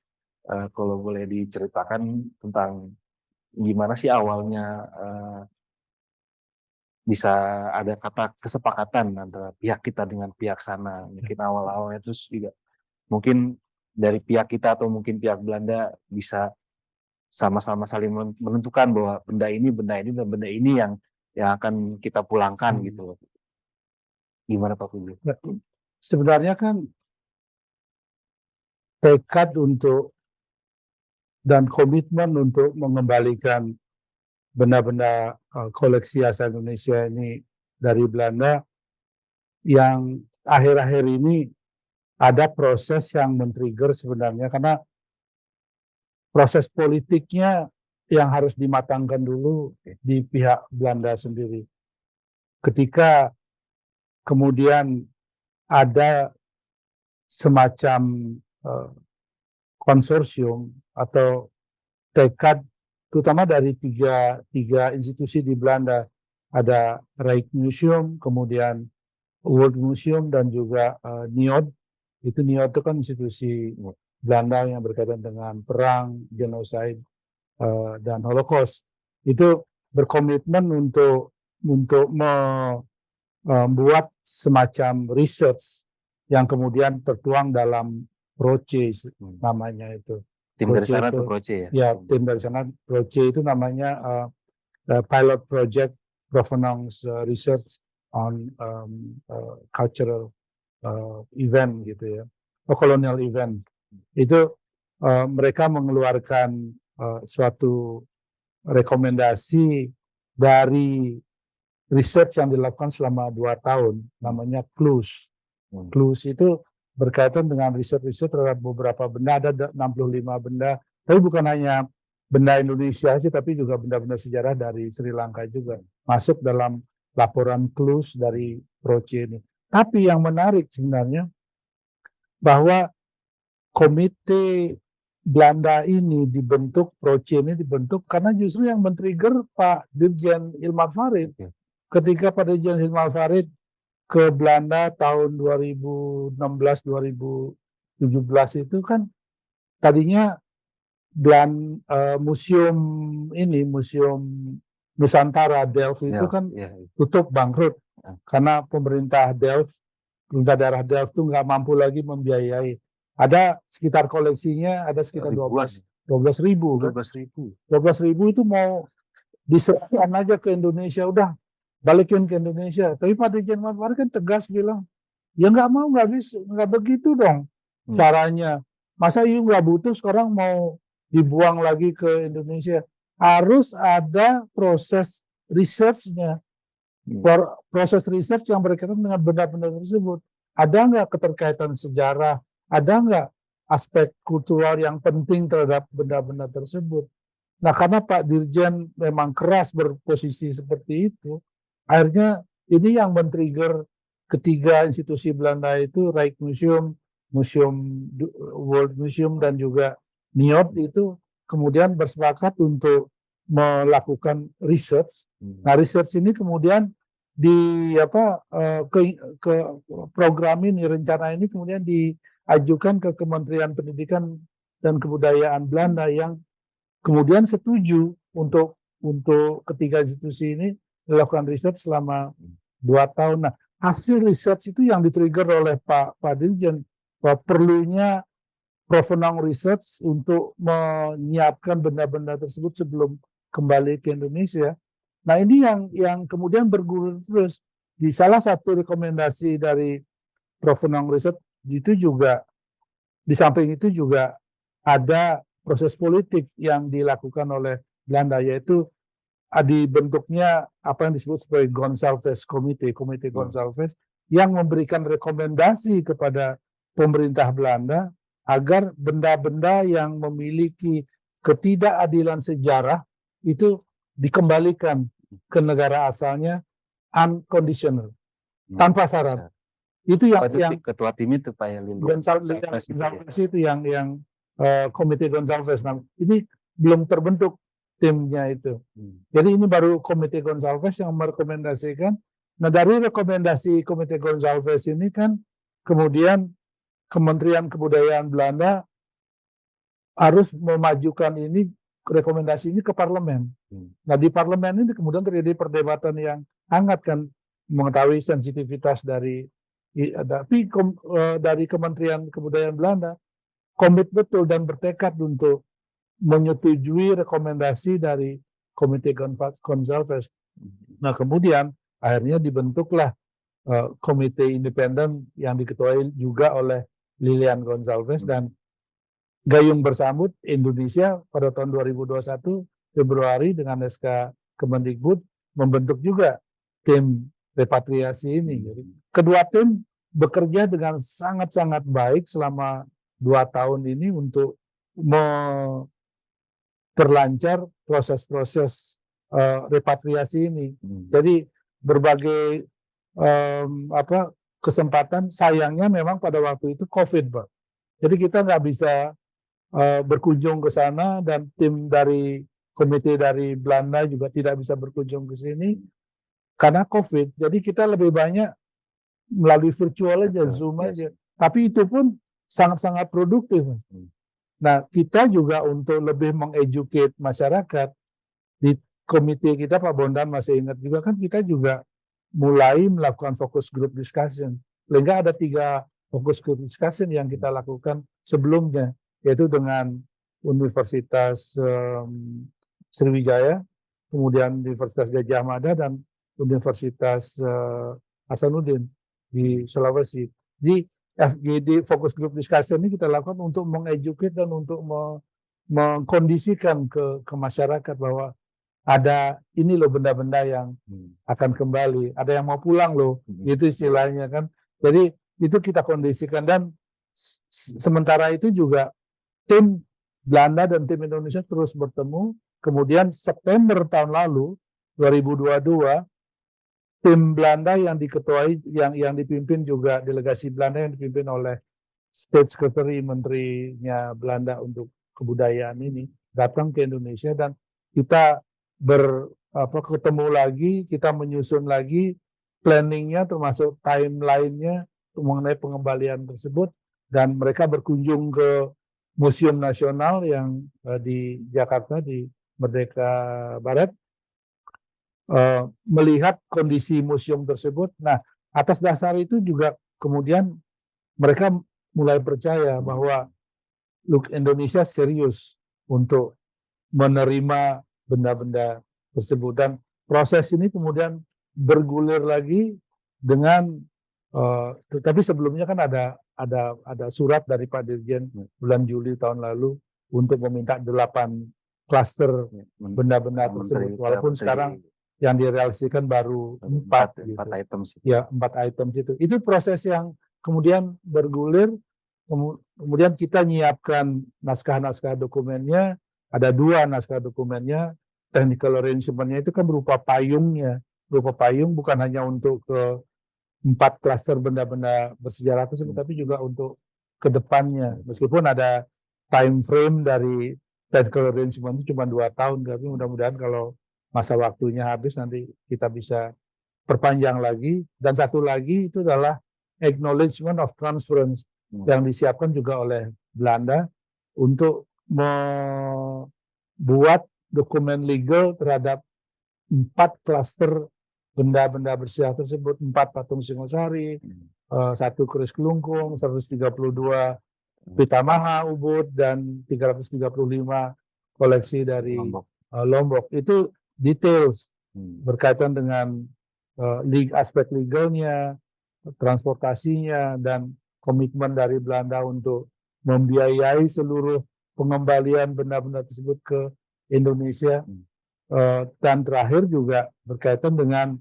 [SPEAKER 1] kalau boleh diceritakan tentang gimana sih awalnya bisa ada kata kesepakatan antara pihak kita dengan pihak sana. Mungkin awal-awalnya terus juga mungkin dari pihak kita atau mungkin pihak Belanda bisa sama-sama saling menentukan bahwa benda ini dan benda ini yang akan kita pulangkan gitu loh. Gimana Pak Puji?
[SPEAKER 2] Sebenarnya kan tekad untuk dan komitmen untuk mengembalikan benda-benda koleksi asal Indonesia ini dari Belanda yang akhir-akhir ini ada proses yang men-trigger sebenarnya, karena proses politiknya yang harus dimatangkan dulu di pihak Belanda sendiri. Ketika kemudian ada semacam konsorsium atau tekad, terutama dari tiga institusi di Belanda, ada Rijksmuseum, kemudian World Museum, dan juga NIOD. NIOD itu kan institusi Belanda yang berkaitan dengan perang, genocide, dan Holocaust. Itu berkomitmen untuk membuat semacam research yang kemudian tertuang dalam PROCE namanya itu.
[SPEAKER 1] Tim dari sana itu PROCE ya?
[SPEAKER 2] Ya, tim dari sana PROCE itu namanya Pilot Project Provenance Research on Cultural Event gitu ya, colonial event. Itu mereka mengeluarkan suatu rekomendasi dari research yang dilakukan selama 2 tahun, namanya CLUES. CLUES itu berkaitan dengan riset-riset terhadap beberapa benda, ada 65 benda, tapi bukan hanya benda Indonesia sih, tapi juga benda-benda sejarah dari Sri Lanka juga masuk dalam laporan CLUES dari PROCE ini. Tapi yang menarik sebenarnya bahwa komite Belanda ini dibentuk, Proce ini dibentuk karena justru yang men-trigger Pak Dirjen Hilmar Farid. Ketika Pak Dirjen Hilmar Farid ke Belanda tahun 2016-2017 itu kan tadinya museum Nusantara Delft itu kan tutup bangkrut karena pemerintah daerah Delft itu nggak mampu lagi membiayai. Ada sekitar koleksinya ada sekitar 12 ribu. 12 ribu itu mau diserahkan aja ke Indonesia, udah balikin ke Indonesia. Tapi Pak Dirjen Farid kan tegas bilang, ya nggak mau, nggak bisa, nggak begitu dong caranya. Masa nggak butuh sekarang mau dibuang lagi ke Indonesia. Harus ada proses research-nya. Proses research yang berkaitan dengan benda-benda tersebut. Ada nggak keterkaitan sejarah? Ada nggak aspek kultural yang penting terhadap benda-benda tersebut? Nah, karena Pak Dirjen memang keras berposisi seperti itu, akhirnya ini yang men-trigger ketiga institusi Belanda itu, Rijksmuseum, World Museum, dan juga NIOD itu kemudian bersepakat untuk melakukan research. Nah, research ini kemudian ke program ini, rencana ini kemudian diajukan ke Kementerian Pendidikan dan Kebudayaan Belanda yang kemudian setuju untuk ketiga institusi ini melakukan research selama 2 tahun. Nah, hasil research itu yang ditrigger oleh Pak Dirjen bahwa perlunya provenance research untuk menyiapkan benda-benda tersebut sebelum kembali ke Indonesia. Nah, ini yang kemudian bergulir terus. Di salah satu rekomendasi dari provenance research itu juga, di samping itu juga ada proses politik yang dilakukan oleh Belanda, yaitu dibentuknya apa yang disebut sebagai Gonsalves Committee, Komite Gonsalves, yang memberikan rekomendasi kepada pemerintah Belanda agar benda-benda yang memiliki ketidakadilan sejarah itu dikembalikan ke negara asalnya unconditional, tanpa syarat. Itu yang
[SPEAKER 1] ketua tim itu Pak
[SPEAKER 2] Gonsalves itu yang Komite Gonsalves. Nah, ini belum terbentuk timnya itu. Jadi ini baru Komite Gonsalves yang merekomendasikan. Nah, dari rekomendasi Komite Gonsalves ini kan kemudian Kementerian Kebudayaan Belanda harus memajukan ini, rekomendasi ini ke parlemen. Nah, di parlemen ini kemudian terjadi perdebatan yang hangat kan, mengetahui sensitivitas dari Kementerian Kebudayaan Belanda komit betul dan bertekad untuk menyetujui rekomendasi dari Komite Gonsalves. Nah, kemudian akhirnya dibentuklah komite independen yang diketuai juga oleh Lilian Gonsalves, dan gayung bersambut Indonesia pada tahun 2021 Februari dengan SK Kemendikbud membentuk juga tim repatriasi ini. Jadi, kedua tim bekerja dengan sangat-sangat baik selama 2 tahun ini untuk memperlancar proses-proses repatriasi ini. Jadi berbagai kesempatan, sayangnya memang pada waktu itu COVID, Pak. Jadi kita nggak bisa berkunjung ke sana, dan tim dari komite dari Belanda juga tidak bisa berkunjung ke sini karena COVID. Jadi kita lebih banyak melalui virtual aja, Zoom aja. Tapi itu pun sangat-sangat produktif. Nah, kita juga untuk lebih mengeducate masyarakat, di komite kita Pak Bondan masih ingat juga kan, kita juga mulai melakukan focus group discussion. Sehingga ada 3 focus group discussion yang kita lakukan sebelumnya, yaitu dengan Universitas Sriwijaya, kemudian Universitas Gadjah Mada, dan Universitas Hasanuddin di Sulawesi. Di FGD Focus Group Discussion ini kita lakukan untuk mengeducate dan untuk mengkondisikan ke masyarakat bahwa ada ini loh benda-benda yang akan kembali, ada yang mau pulang loh, itu istilahnya kan. Jadi itu kita kondisikan, dan sementara itu juga tim Belanda dan tim Indonesia terus bertemu. Kemudian September tahun lalu 2022 tim Belanda yang diketuai, yang dipimpin juga delegasi Belanda yang dipimpin oleh State Secretary menterinya Belanda untuk kebudayaan ini datang ke Indonesia dan kita ketemu lagi, kita menyusun lagi planningnya termasuk timelinenya mengenai pengembalian tersebut dan mereka berkunjung ke Museum Nasional yang di Jakarta di Merdeka Barat melihat kondisi museum tersebut. Nah, atas dasar itu juga kemudian mereka mulai percaya bahwa Indonesia serius untuk menerima benda-benda tersebut dan proses ini kemudian bergulir lagi dengan tapi sebelumnya kan ada surat dari Pak Dirjen bulan Juli tahun lalu untuk meminta 8 klaster benda-benda tersebut walaupun sekarang yang direalisasikan baru 4
[SPEAKER 1] items.
[SPEAKER 2] Ya, 4 items itu proses yang kemudian bergulir. Kemudian kita nyiapkan naskah-naskah dokumennya, ada 2 naskah dokumennya, technical arrangement-nya itu kan berupa payungnya, bukan hanya untuk ke 4 klaster benda-benda bersejarah tersebut, tapi juga untuk ke depannya. Meskipun ada time frame dari technical arrangement itu cuma 2 tahun, tapi mudah-mudahan kalau masa waktunya habis nanti kita bisa perpanjang lagi. Dan satu lagi itu adalah acknowledgement of transference yang disiapkan juga oleh Belanda untuk membuat dokumen legal terhadap 4 klaster benda-benda bersejarah tersebut, 4 patung Singosari, 1 keris kelungkung, 132 Pitamaha Ubud, dan 335 koleksi dari Lombok. Itu details berkaitan dengan aspek legalnya, transportasinya, dan komitmen dari Belanda untuk membiayai seluruh pengembalian benda-benda tersebut ke Indonesia. Dan terakhir juga berkaitan dengan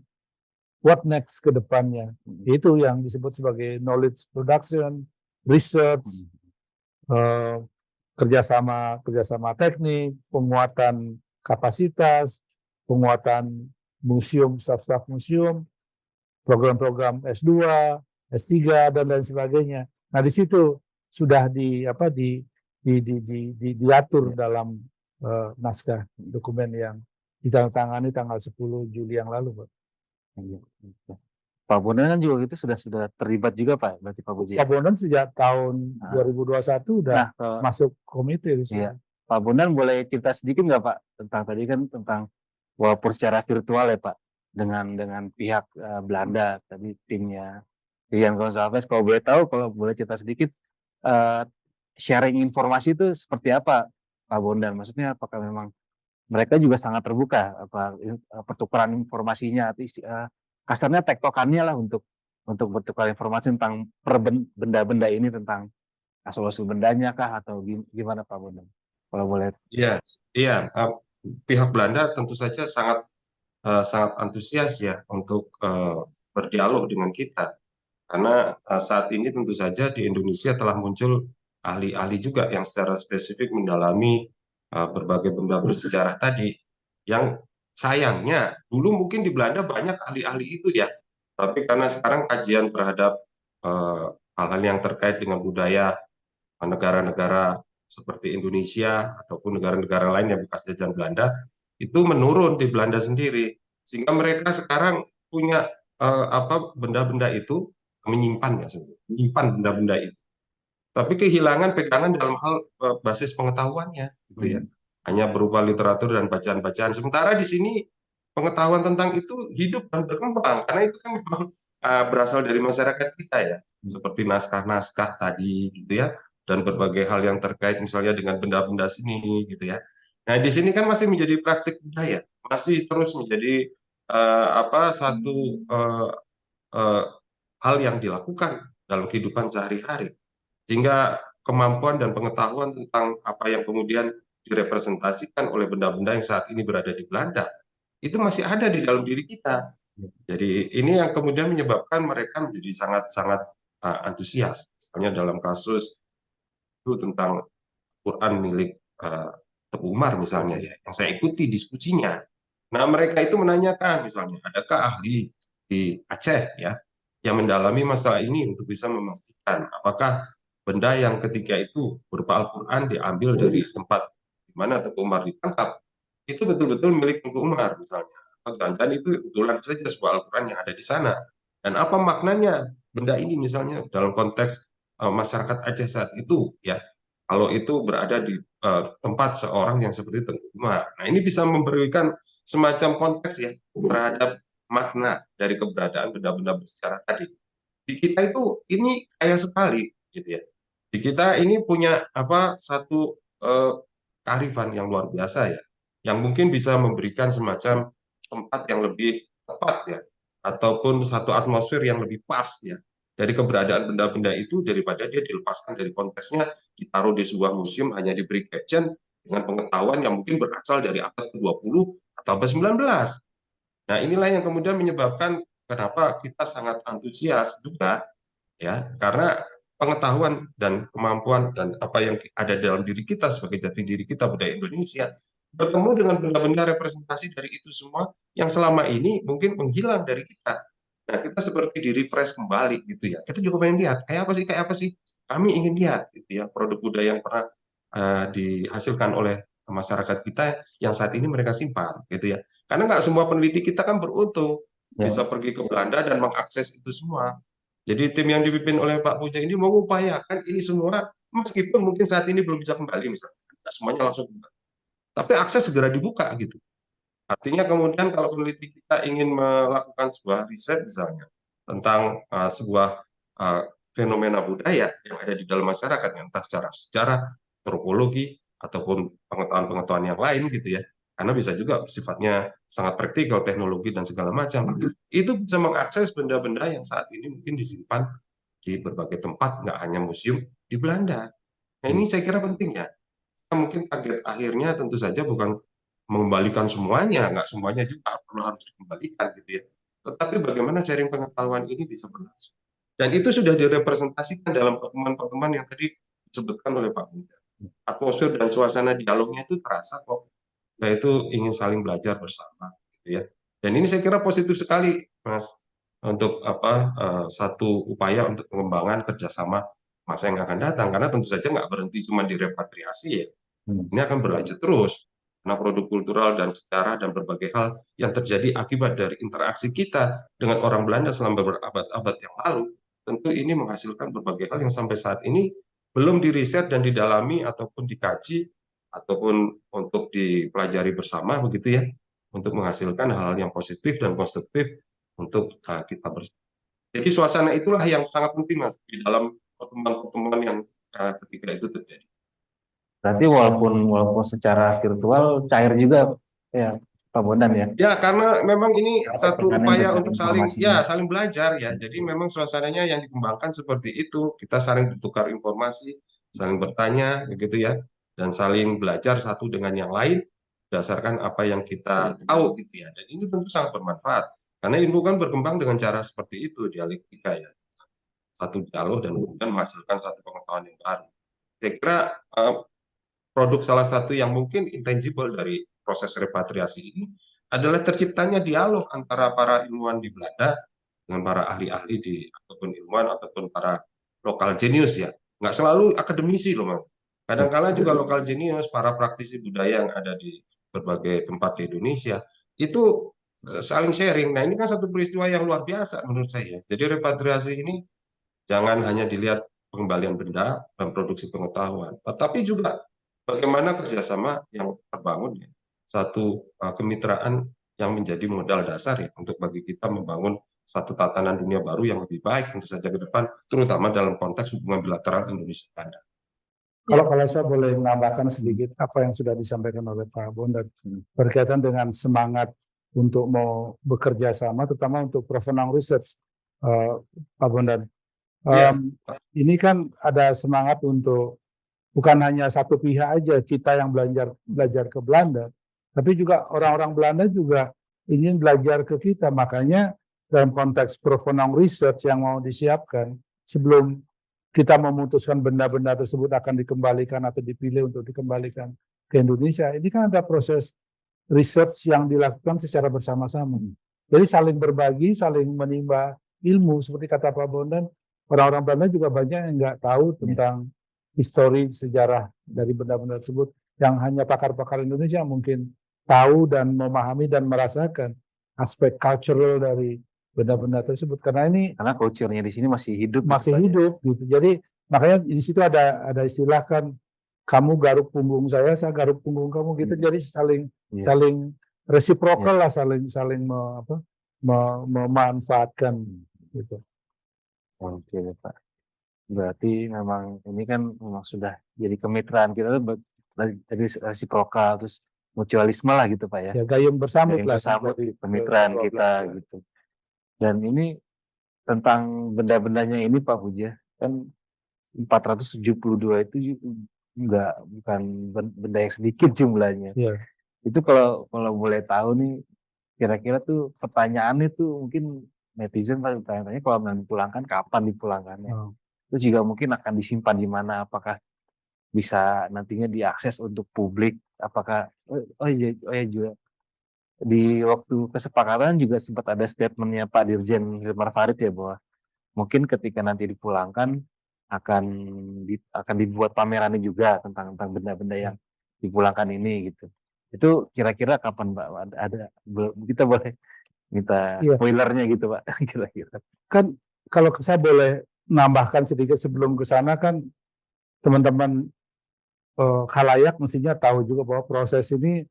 [SPEAKER 2] what next ke depannya. Itu yang disebut sebagai knowledge production, research, kerjasama teknik, penguatan kapasitas, penguatan museum, staf-staf museum, program-program S2, S3 dan lain sebagainya. Nah, di situ sudah diatur dalam naskah dokumen yang ditandatangani tanggal 10 Juli yang lalu, Pak.
[SPEAKER 1] Pak Bondan kan juga itu sudah terlibat juga, Pak, berarti Pak Puji.
[SPEAKER 2] Pak Bondan sejak tahun 2021 udah masuk komite di sini.
[SPEAKER 1] Iya. Pak Bondan boleh cerita sedikit nggak, Pak, tentang walaupun secara virtual ya, Pak, dengan pihak Belanda tadi timnya Rian Gonçalves, kalau boleh cerita sedikit sharing informasi itu seperti apa, Pak Bondan? Maksudnya apakah memang mereka juga sangat terbuka pertukaran informasinya, kasarnya tektokannya lah untuk bertukar informasi tentang benda-benda ini, tentang asal-usul bendanya kah atau gimana, Pak Bondan? Kalau boleh.
[SPEAKER 3] Iya, pihak Belanda tentu saja sangat antusias ya untuk berdialog dengan kita. Karena saat ini tentu saja di Indonesia telah muncul ahli-ahli juga yang secara spesifik mendalami berbagai benda bersejarah tadi. Yang sayangnya dulu mungkin di Belanda banyak ahli-ahli itu ya, tapi karena sekarang kajian terhadap hal-hal yang terkait dengan budaya negara-negara seperti Indonesia ataupun negara-negara lain yang bekas jajahan Belanda itu menurun di Belanda sendiri, sehingga mereka sekarang punya benda-benda itu menyimpan benda-benda itu, tapi kehilangan pegangan dalam hal basis pengetahuannya, gitu ya. Hanya berupa literatur dan bacaan-bacaan. Sementara di sini pengetahuan tentang itu hidup dan berkembang, karena itu kan memang berasal dari masyarakat kita ya, seperti naskah-naskah tadi, gitu ya, dan berbagai hal yang terkait misalnya dengan benda-benda sini, gitu ya. Nah, di sini kan masih menjadi praktik budaya, masih terus menjadi satu hal yang dilakukan dalam kehidupan sehari-hari, sehingga kemampuan dan pengetahuan tentang apa yang kemudian direpresentasikan oleh benda-benda yang saat ini berada di Belanda itu masih ada di dalam diri kita. Jadi ini yang kemudian menyebabkan mereka menjadi sangat-sangat antusias. Misalnya dalam kasus itu tentang Quran milik Teguh Umar misalnya ya, yang saya ikuti diskusinya. Nah, mereka itu menanyakan misalnya, adakah ahli di Aceh ya yang mendalami masalah ini untuk bisa memastikan apakah benda yang ketika itu berupa Al-Quran diambil dari tempat di mana Tengku Umar ditangkap, itu betul-betul milik Tengku Umar misalnya. Dan itu kebetulan saja sebuah Al-Quran yang ada di sana. Dan apa maknanya benda ini misalnya dalam konteks masyarakat Aceh saat itu ya, kalau itu berada di tempat seorang yang seperti Tengku Umar. Nah, ini bisa memberikan semacam konteks ya terhadap makna dari keberadaan benda-benda bersejarah tadi. Di kita itu ini kaya sekali gitu ya. Di kita ini punya satu kearifan yang luar biasa ya, yang mungkin bisa memberikan semacam tempat yang lebih tepat ya, ataupun satu atmosfer yang lebih pas ya dari keberadaan benda-benda itu daripada dia dilepaskan dari konteksnya, ditaruh di sebuah museum hanya diberi caption dengan pengetahuan yang mungkin berasal dari abad ke-20 atau abad 19. Nah, inilah yang kemudian menyebabkan kenapa kita sangat antusias juga ya, karena pengetahuan dan kemampuan dan apa yang ada dalam diri kita sebagai jati diri kita budaya Indonesia bertemu dengan benda-benda representasi dari itu semua yang selama ini mungkin menghilang dari kita. Nah, kita seperti di-refresh kembali gitu ya. Kita juga pengen lihat kayak apa sih? Kami ingin lihat gitu ya produk budaya yang pernah dihasilkan oleh masyarakat kita yang saat ini mereka simpan gitu ya. Karena nggak semua peneliti kita kan beruntung
[SPEAKER 1] Ya.
[SPEAKER 3] bisa pergi ke Belanda dan mengakses itu semua. Jadi tim yang dipimpin oleh Pak Puja ini mengupayakan ini semua, meskipun mungkin saat ini belum bisa kembali misalnya, tidak semuanya langsung kembali. Tapi akses segera dibuka gitu. Artinya kemudian kalau peneliti kita ingin melakukan sebuah riset misalnya tentang sebuah fenomena budaya yang ada di dalam masyarakat, entah secara sejarah, antropologi, ataupun pengetahuan-pengetahuan yang lain gitu ya, karena bisa juga sifatnya sangat praktikal, teknologi dan segala macam, itu bisa mengakses benda-benda yang saat ini mungkin disimpan di berbagai tempat, nggak hanya museum di Belanda. Nah, ini saya kira penting ya. Mungkin target akhirnya tentu saja bukan mengembalikan semuanya, nggak semuanya juga perlu harus dikembalikan gitu ya. Tetapi bagaimana sharing pengetahuan ini bisa berlangsung. Dan itu sudah direpresentasikan dalam pertemuan-pertemuan yang tadi disebutkan oleh Pak Bunda. Atmosfer dan suasana dialognya itu terasa kok. Nah, itu ingin saling belajar bersama gitu ya. Dan ini saya kira positif sekali, Mas, untuk satu upaya untuk pengembangan kerjasama masa yang akan datang, karena tentu saja nggak berhenti cuma di repatriasi ya. Ini akan berlanjut terus karena produk kultural dan sejarah dan berbagai hal yang terjadi akibat dari interaksi kita dengan orang Belanda selama berabad-abad yang lalu, tentu ini menghasilkan berbagai hal yang sampai saat ini belum diriset dan didalami ataupun dikaji ataupun untuk dipelajari bersama begitu ya, untuk menghasilkan hal-hal yang positif dan konstruktif untuk kita bersama. Jadi suasana itulah yang sangat penting Mas di dalam pertemuan-pertemuan yang ketika itu terjadi.
[SPEAKER 1] Berarti walaupun secara virtual cair juga ya Pak Bondan ya.
[SPEAKER 3] Ya, karena memang ini satu
[SPEAKER 1] Tekanan
[SPEAKER 3] upaya
[SPEAKER 1] dengan
[SPEAKER 3] untuk
[SPEAKER 1] informasinya.
[SPEAKER 3] saling belajar ya. Jadi memang suasananya yang dikembangkan seperti itu. Kita saling bertukar informasi, saling bertanya begitu ya, dan saling belajar satu dengan yang lain berdasarkan apa yang kita tahu gitu ya. Dan ini tentu sangat bermanfaat. Karena ilmu kan berkembang dengan cara seperti itu, dialektika ya. Satu dialog dan kemudian menghasilkan satu pengetahuan yang baru. Saya kira produk salah satu yang mungkin intangible dari proses repatriasi ini adalah terciptanya dialog antara para ilmuwan di Belanda dengan para ahli-ahli ataupun ilmuwan ataupun para lokal jenius ya. Nggak selalu akademisi loh, Mas. Kadang-kala juga lokal jenius, para praktisi budaya yang ada di berbagai tempat di Indonesia itu saling sharing. Nah, ini kan satu peristiwa yang luar biasa menurut saya. Jadi repatriasi ini jangan hanya dilihat pengembalian benda dan produksi pengetahuan, tetapi juga bagaimana kerjasama yang terbangun ya. Satu kemitraan yang menjadi modal dasar ya untuk bagi kita membangun satu tatanan dunia baru yang lebih baik tentu saja ke depan, terutama dalam konteks hubungan bilateral Indonesia-Belanda.
[SPEAKER 2] Kalau saya boleh menambahkan sedikit apa yang sudah disampaikan oleh Pak Bondan berkaitan dengan semangat untuk mau bekerja sama, terutama untuk provenance research, Pak Bondan. Ini kan ada semangat untuk bukan hanya satu pihak aja kita yang belajar ke Belanda, tapi juga orang-orang Belanda juga ingin belajar ke kita. Makanya dalam konteks provenance research yang mau disiapkan sebelum kita memutuskan benda-benda tersebut akan dikembalikan atau dipilih untuk dikembalikan ke Indonesia, ini kan ada proses research yang dilakukan secara bersama-sama. Jadi saling berbagi, saling menimba ilmu seperti kata Pak Bondan, orang-orang Belanda juga banyak yang nggak tahu tentang histori sejarah dari benda-benda tersebut. Yang hanya pakar-pakar Indonesia mungkin tahu dan memahami dan merasakan aspek cultural dari benda-benda tersebut. Karena ini
[SPEAKER 1] Karena culture-nya di sini masih hidup gitu,
[SPEAKER 2] masih
[SPEAKER 1] Pak, ya.
[SPEAKER 2] hidup gitu. Jadi makanya di situ ada istilah kan, kamu garuk punggung saya garuk punggung kamu gitu. Jadi saling
[SPEAKER 1] Iya.
[SPEAKER 2] saling reciprocal lah, saling memanfaatkan gitu.
[SPEAKER 1] Oke, Pak. Berarti memang ini kan memang sudah jadi kemitraan kita tuh dari resiprokal, terus mutualisme lah gitu, Pak, ya.
[SPEAKER 2] Ya gayung bersambut
[SPEAKER 1] Gayung
[SPEAKER 2] lah
[SPEAKER 1] bersambut
[SPEAKER 2] dari
[SPEAKER 1] kemitraan
[SPEAKER 2] kedua
[SPEAKER 1] kita
[SPEAKER 2] belah pihak.
[SPEAKER 1] gitu. Dan ini tentang benda-bendanya ini Pak Puja, kan 472 itu bukan benda yang sedikit jumlahnya.
[SPEAKER 2] Iya.
[SPEAKER 1] Itu kalau boleh tahu nih, kira-kira tuh pertanyaannya tuh mungkin netizen tanya-tanya kalau mau dipulangkan, kapan dipulangkannya?
[SPEAKER 2] Oh.
[SPEAKER 1] Terus juga mungkin akan disimpan di mana? Apakah bisa nantinya diakses untuk publik? Apakah oh iya juga di waktu kesepakatan juga sempat ada statementnya Pak Dirjen Hilmar Farid ya, bahwa mungkin ketika nanti dipulangkan akan dibuat pamerannya juga tentang benda-benda yang dipulangkan ini gitu. Itu kira-kira kapan Pak? Kita boleh minta
[SPEAKER 2] Iya.
[SPEAKER 1] spoilernya gitu Pak, kira-kira.
[SPEAKER 2] Kan kalau saya boleh nambahkan sedikit sebelum ke sana, kan teman-teman khalayak mestinya tahu juga bahwa proses ini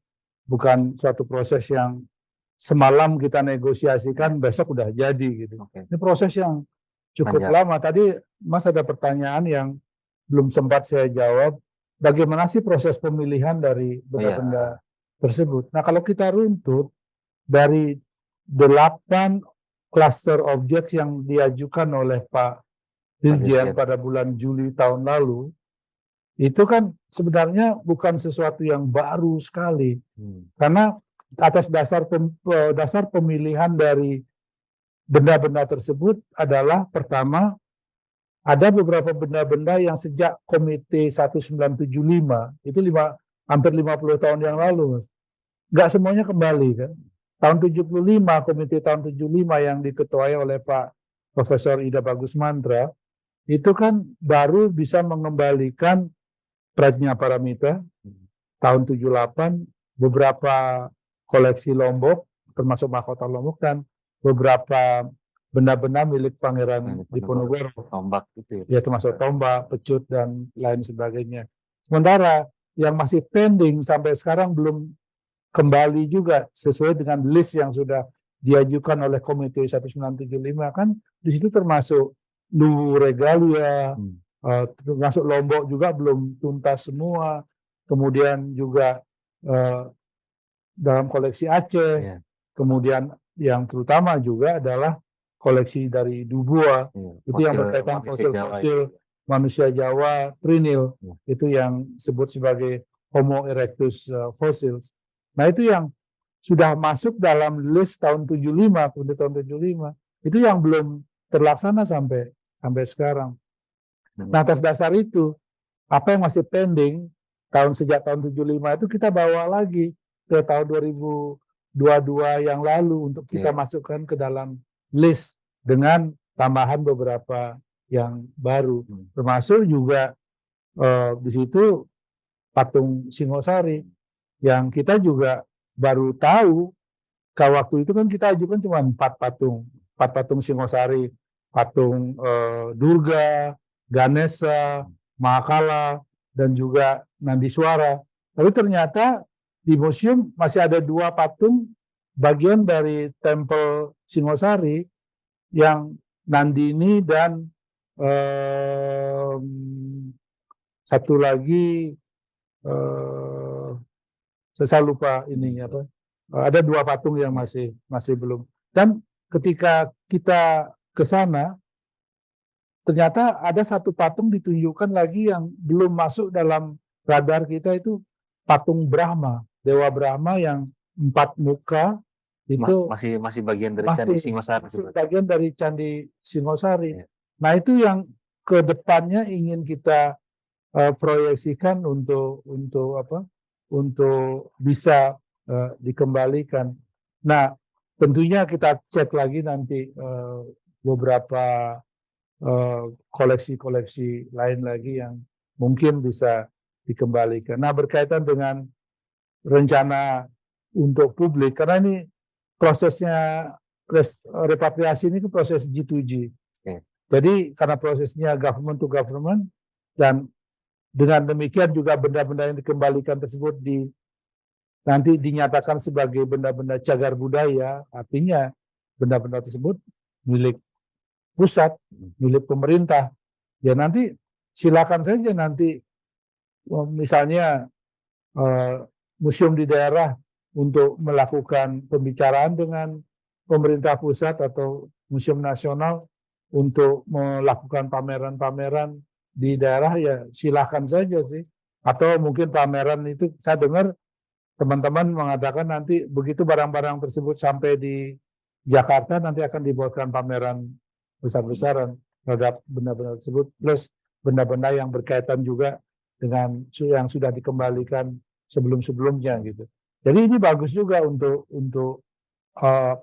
[SPEAKER 2] bukan suatu proses yang semalam kita negosiasikan besok udah jadi gitu.
[SPEAKER 1] Oke.
[SPEAKER 2] Ini proses yang cukup
[SPEAKER 1] Panjang.
[SPEAKER 2] lama. Tadi Mas ada pertanyaan yang belum sempat saya jawab. Bagaimana sih proses pemilihan dari benda-benda tersebut? Nah, kalau kita runtut dari 8 cluster objects yang diajukan oleh Pak Dirjen pada bulan Juli tahun lalu, itu kan sebenarnya bukan sesuatu yang baru sekali. Karena atas dasar pemilihan dari benda-benda tersebut adalah, pertama, ada beberapa benda-benda yang sejak Komite 1975, itu hampir 50 tahun yang lalu, Mas. Nggak semuanya kembali kan. Tahun 75, Komite tahun 75 yang diketuai oleh Pak Profesor Ida Bagus Mantra, itu kan baru bisa mengembalikan Pradnya Paramita tahun 78, beberapa koleksi Lombok, termasuk mahkota Lombok, dan beberapa benda-benda milik Pangeran Diponegoro.
[SPEAKER 1] Tombak itu ya.
[SPEAKER 2] Ya, termasuk tombak, pecut, dan lain sebagainya. Sementara yang masih pending sampai sekarang belum kembali juga sesuai dengan list yang sudah diajukan oleh Komite 1975, kan di situ termasuk Luwu Regalia, termasuk Lombok juga belum tuntas semua. Kemudian juga dalam koleksi Aceh, kemudian yang terutama juga adalah koleksi dari Dubois, itu yang berkaitan fosil-fosil manusia Jawa Trinil, itu yang disebut sebagai Homo erectus fossils. Nah, itu yang sudah masuk dalam list tahun 75, tahun 75, itu yang belum terlaksana sampai sekarang. Nah, atas dasar itu, apa yang masih pending sejak tahun 75 itu kita bawa lagi ke tahun 2022 yang lalu untuk kita masukkan ke dalam list dengan tambahan beberapa yang baru. Termasuk juga di situ patung Singosari yang kita juga baru tahu, kalau waktu itu kan kita ajukan cuma 4 patung Singosari, patung Durga, Ganesha, Mahakala, dan juga Nandiswara. Tapi ternyata di museum masih ada 2 patung bagian dari tempel Singosari, yang Nandini dan satu lagi saya lupa ini apa. Ada 2 patung yang masih belum. Dan ketika kita ke sana, ternyata ada 1 patung ditunjukkan lagi yang belum masuk dalam radar kita, itu patung Brahma, Dewa Brahma yang 4 muka, itu
[SPEAKER 1] masih bagian dari Candi Singosari.
[SPEAKER 2] Masih bagian dari Candi Singosari. Nah, itu yang ke depannya ingin kita proyeksikan untuk bisa dikembalikan. Nah, tentunya kita cek lagi nanti beberapa koleksi-koleksi lain lagi yang mungkin bisa dikembalikan. Nah, berkaitan dengan rencana untuk publik, karena ini prosesnya repatriasi ini kan proses G2G. Jadi karena prosesnya government to government, dan dengan demikian juga benda-benda yang dikembalikan tersebut nanti dinyatakan sebagai benda-benda cagar budaya, artinya benda-benda tersebut milik pusat, milik pemerintah. Ya nanti silakan saja nanti misalnya museum di daerah untuk melakukan pembicaraan dengan pemerintah pusat atau museum nasional untuk melakukan pameran-pameran di daerah, ya silakan saja sih. Atau mungkin pameran itu, saya dengar teman-teman mengatakan nanti begitu barang-barang tersebut sampai di Jakarta nanti akan dibuatkan pameran besar-besaran terhadap benda-benda tersebut, plus benda-benda yang berkaitan juga dengan yang sudah dikembalikan sebelum-sebelumnya gitu. Jadi ini bagus juga untuk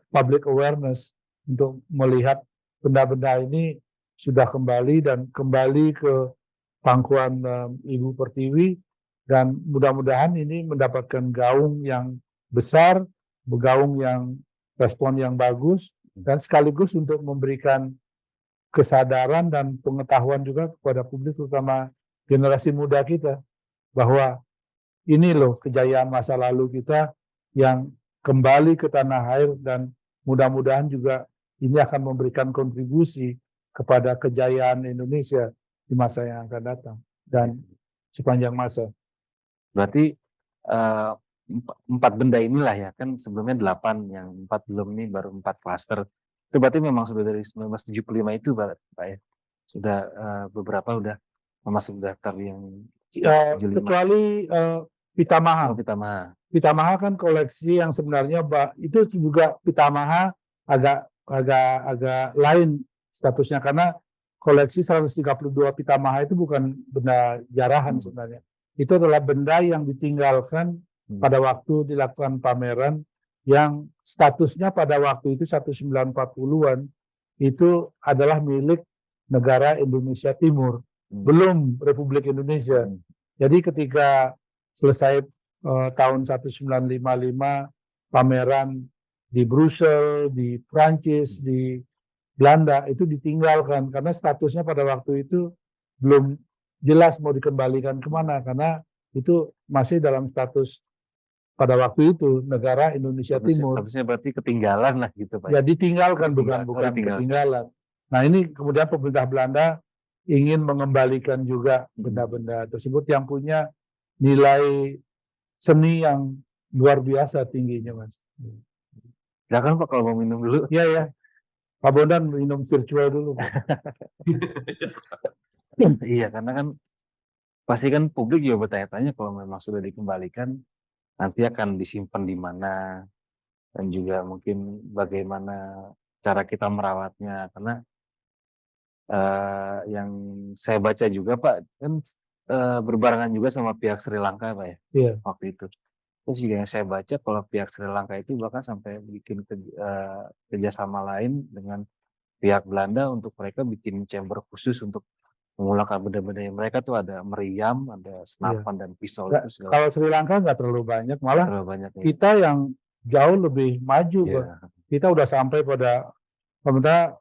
[SPEAKER 2] public awareness, untuk melihat benda-benda ini sudah kembali dan kembali ke pangkuan Ibu Pertiwi, dan mudah-mudahan ini mendapatkan gaung yang besar, gaung yang respon yang bagus, dan sekaligus untuk memberikan kesadaran dan pengetahuan juga kepada publik, terutama generasi muda kita, bahwa ini loh kejayaan masa lalu kita yang kembali ke tanah air, dan mudah-mudahan juga ini akan memberikan kontribusi kepada kejayaan Indonesia di masa yang akan datang dan sepanjang masa.
[SPEAKER 1] Berarti 4 benda inilah ya, kan sebelumnya 8, yang 4 belum, ini baru 4 klaster. Itu berarti memang sudah dari 1975 itu Pak ya? Sudah beberapa udah masuk daftar yang
[SPEAKER 2] kecuali Pitamaha. Pitamaha kan koleksi yang sebenarnya itu juga Pitamaha agak lain statusnya, karena koleksi 132 Pitamaha itu bukan benda jarahan sebenarnya. Itu adalah benda yang ditinggalkan pada waktu dilakukan pameran, yang statusnya pada waktu itu 1940-an itu adalah milik negara Indonesia Timur, belum Republik Indonesia. Jadi ketika selesai tahun 1955 pameran di Brussels, di Prancis, di Belanda, itu ditinggalkan karena statusnya pada waktu itu belum jelas mau dikembalikan kemana, karena itu masih dalam status pada waktu itu negara Indonesia Timur.
[SPEAKER 1] Statusnya berarti ketinggalan lah gitu Pak.
[SPEAKER 2] Ya ditinggalkan, bukan ketinggalan. Nah ini kemudian pemerintah Belanda ingin mengembalikan juga benda-benda tersebut yang punya nilai seni yang luar biasa tingginya, Mas.
[SPEAKER 1] Silakan Pak kalau mau minum dulu.
[SPEAKER 2] Iya ya, Pak Bondan minum virtual dulu.
[SPEAKER 1] Iya, karena kan pasti kan publik juga bertanya-tanya kalau memang sudah dikembalikan nanti akan disimpan di mana, dan juga mungkin bagaimana cara kita merawatnya, karena yang saya baca juga Pak kan berbarengan juga sama pihak Sri Lanka Pak ya,
[SPEAKER 2] Iya.
[SPEAKER 1] waktu itu. Terus juga yang saya baca kalau pihak Sri Lanka itu bahkan sampai bikin kerjasama lain dengan pihak Belanda untuk mereka bikin chamber khusus untuk memulangkan benda-benda yang mereka tuh, ada meriam, ada senapan dan pisau itu segala.
[SPEAKER 2] Kalau Sri Lanka nggak terlalu banyak, malah kita yang jauh lebih maju. Kita udah sampai pada pemerintah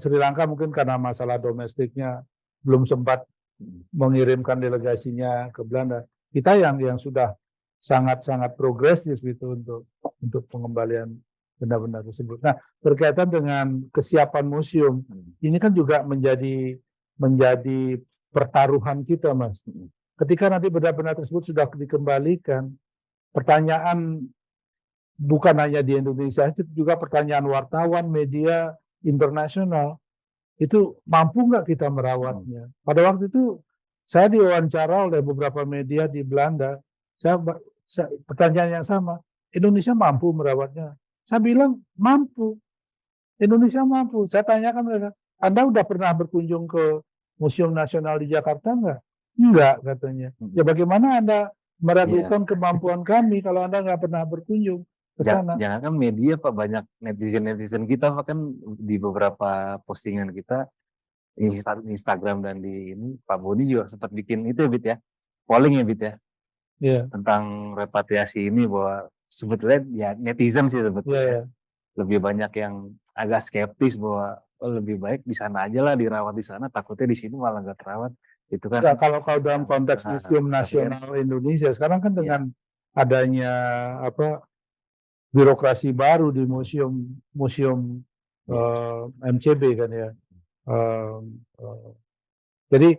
[SPEAKER 2] Sri Lanka, mungkin karena masalah domestiknya belum sempat mengirimkan delegasinya ke Belanda. Kita yang sudah sangat-sangat progresif itu untuk pengembalian benda-benda tersebut. Nah, berkaitan dengan kesiapan museum, ini kan juga menjadi pertaruhan kita, Mas. Ketika nanti benda-benda tersebut sudah dikembalikan, pertanyaan bukan hanya di Indonesia, itu juga pertanyaan wartawan, media internasional, itu mampu nggak kita merawatnya? Pada waktu itu saya diwawancara oleh beberapa media di Belanda, pertanyaan yang sama, Indonesia mampu merawatnya? Saya bilang mampu, Indonesia mampu. Saya tanyakan mereka, Anda udah pernah berkunjung ke Museum Nasional di Jakarta nggak? Enggak, katanya. Ya bagaimana Anda meragukan kemampuan kami kalau Anda nggak pernah berkunjung ke sana?
[SPEAKER 1] Jangan kan media Pak, banyak netizen kita Pak kan di beberapa postingan kita Instagram dan di ini Pak Boni juga sempat bikin itu ya Bit ya, polling ya Bit ya,
[SPEAKER 2] Iya,
[SPEAKER 1] tentang repatriasi ini, bahwa sebetulnya ya netizen sih
[SPEAKER 2] iya,
[SPEAKER 1] sebetulnya
[SPEAKER 2] iya.
[SPEAKER 1] lebih banyak yang agak skeptis bahwa oh, lebih baik di sana aja lah, dirawat di sana, takutnya di sini malah nggak terawat itu kan.
[SPEAKER 2] Ya, kalau dalam konteks Museum
[SPEAKER 1] Tapi kan
[SPEAKER 2] Nasional Indonesia sekarang kan
[SPEAKER 1] ya,
[SPEAKER 2] dengan adanya apa birokrasi baru di museum museum
[SPEAKER 1] ya,
[SPEAKER 2] MCB kan ya. Eh, eh, jadi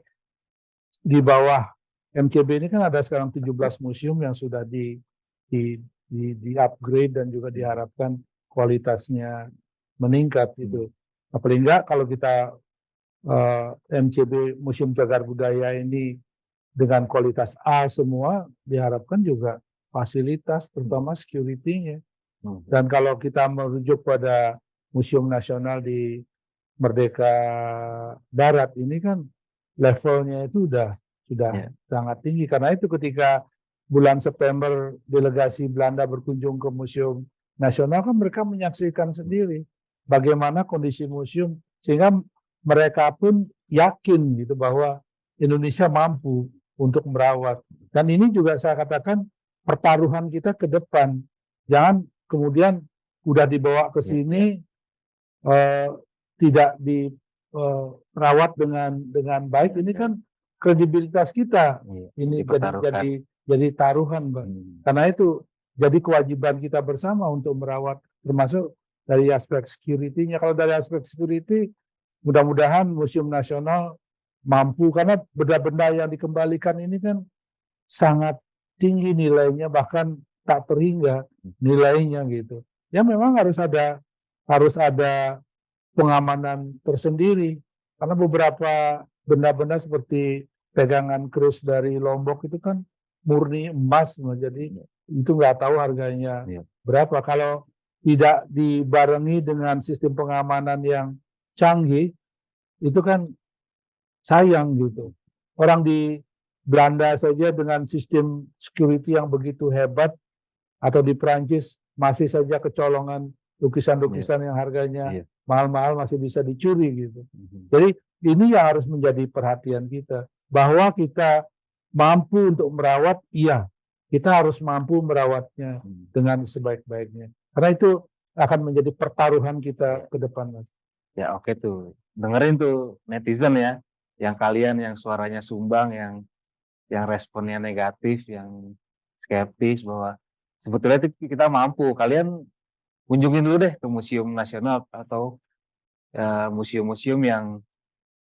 [SPEAKER 2] di bawah MCB ini kan ada sekarang 17 museum yang sudah di upgrade dan juga diharapkan kualitasnya meningkat gitu. Nah, paling enggak kalau kita MCB Museum Cagar Budaya ini dengan kualitas A semua, diharapkan juga fasilitas terutama security-nya. Dan kalau kita merujuk pada Museum Nasional di Merdeka Barat ini kan levelnya itu sudah
[SPEAKER 1] ya,
[SPEAKER 2] sangat tinggi. Karena itu ketika bulan September delegasi Belanda berkunjung ke Museum Nasional kan mereka menyaksikan sendiri bagaimana kondisi museum, sehingga mereka pun yakin gitu bahwa Indonesia mampu untuk merawat. Dan ini juga saya katakan pertaruhan kita ke depan. Jangan kemudian udah dibawa ke sini tidak dirawat dengan baik. Ini kan kredibilitas kita ini jadi taruhan, Bang. Karena itu jadi kewajiban kita bersama untuk merawat, termasuk dari aspek security-nya. Kalau dari aspek security, mudah-mudahan Museum Nasional mampu, karena benda-benda yang dikembalikan ini kan sangat tinggi nilainya, bahkan tak terhingga nilainya gitu. Ya memang harus ada pengamanan tersendiri, karena beberapa benda-benda seperti pegangan keris dari Lombok itu kan murni emas, jadi itu nggak tahu harganya berapa. Kalau tidak dibarengi dengan sistem pengamanan yang canggih, itu kan sayang gitu. Orang di Belanda saja dengan sistem security yang begitu hebat, atau di Perancis masih saja kecolongan lukisan-lukisan yang harganya mahal-mahal masih bisa dicuri gitu. Jadi ini yang harus menjadi perhatian kita, bahwa kita mampu untuk merawat, iya, kita harus mampu merawatnya dengan sebaik-baiknya. Karena itu akan menjadi pertaruhan kita ke depan.
[SPEAKER 1] Ya oke tuh, dengerin tuh netizen ya, yang kalian yang suaranya sumbang, yang responnya negatif, yang skeptis bahwa sebetulnya itu kita mampu. Kalian kunjungin dulu deh ke Museum Nasional atau museum-museum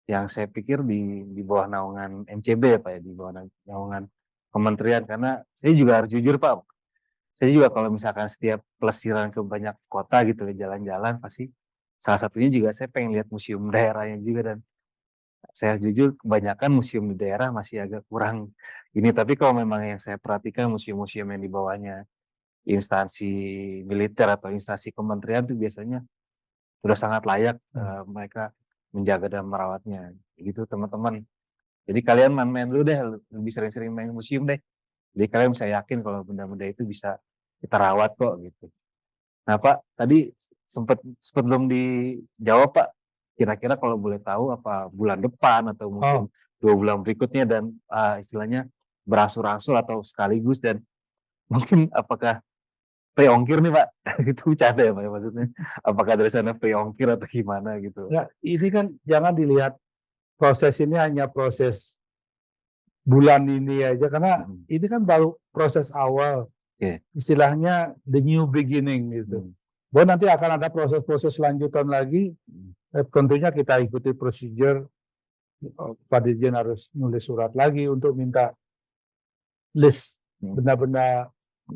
[SPEAKER 1] yang saya pikir di bawah naungan MCB ya Pak ya, di bawah naungan kementerian. Karena saya juga harus jujur Pak, saya juga kalau misalkan setiap pelesiran ke banyak kota gitu ya, jalan-jalan, pasti salah satunya juga saya pengen lihat museum daerahnya juga. Dan saya jujur kebanyakan museum di daerah masih agak kurang ini. Tapi kalau memang yang saya perhatikan museum-museum yang di bawahnya instansi militer atau instansi kementerian itu biasanya sudah sangat layak mereka menjaga dan merawatnya gitu teman-teman. Jadi kalian main-main dulu deh, lebih sering-sering main museum deh, jadi kalian bisa yakin kalau benda-benda itu bisa kita rawat kok gitu. Nah Pak, tadi sempat belum dijawab Pak, kira-kira kalau boleh tahu apa bulan depan atau mungkin 2 bulan berikutnya, dan istilahnya berangsur-angsur atau sekaligus, dan mungkin apakah free ongkir nih Pak? Itu bercanda ya Pak ya maksudnya? Apakah dari sana free ongkir atau gimana gitu?
[SPEAKER 2] Ya, ini kan jangan dilihat proses ini hanya proses bulan ini aja, karena ini kan baru proses awal. Istilahnya the new beginning gitu. Bahwa nanti akan ada proses-proses lanjutan lagi. Tentunya kita ikuti prosedur. Pak Dirjen harus nulis surat lagi untuk minta list benda-benda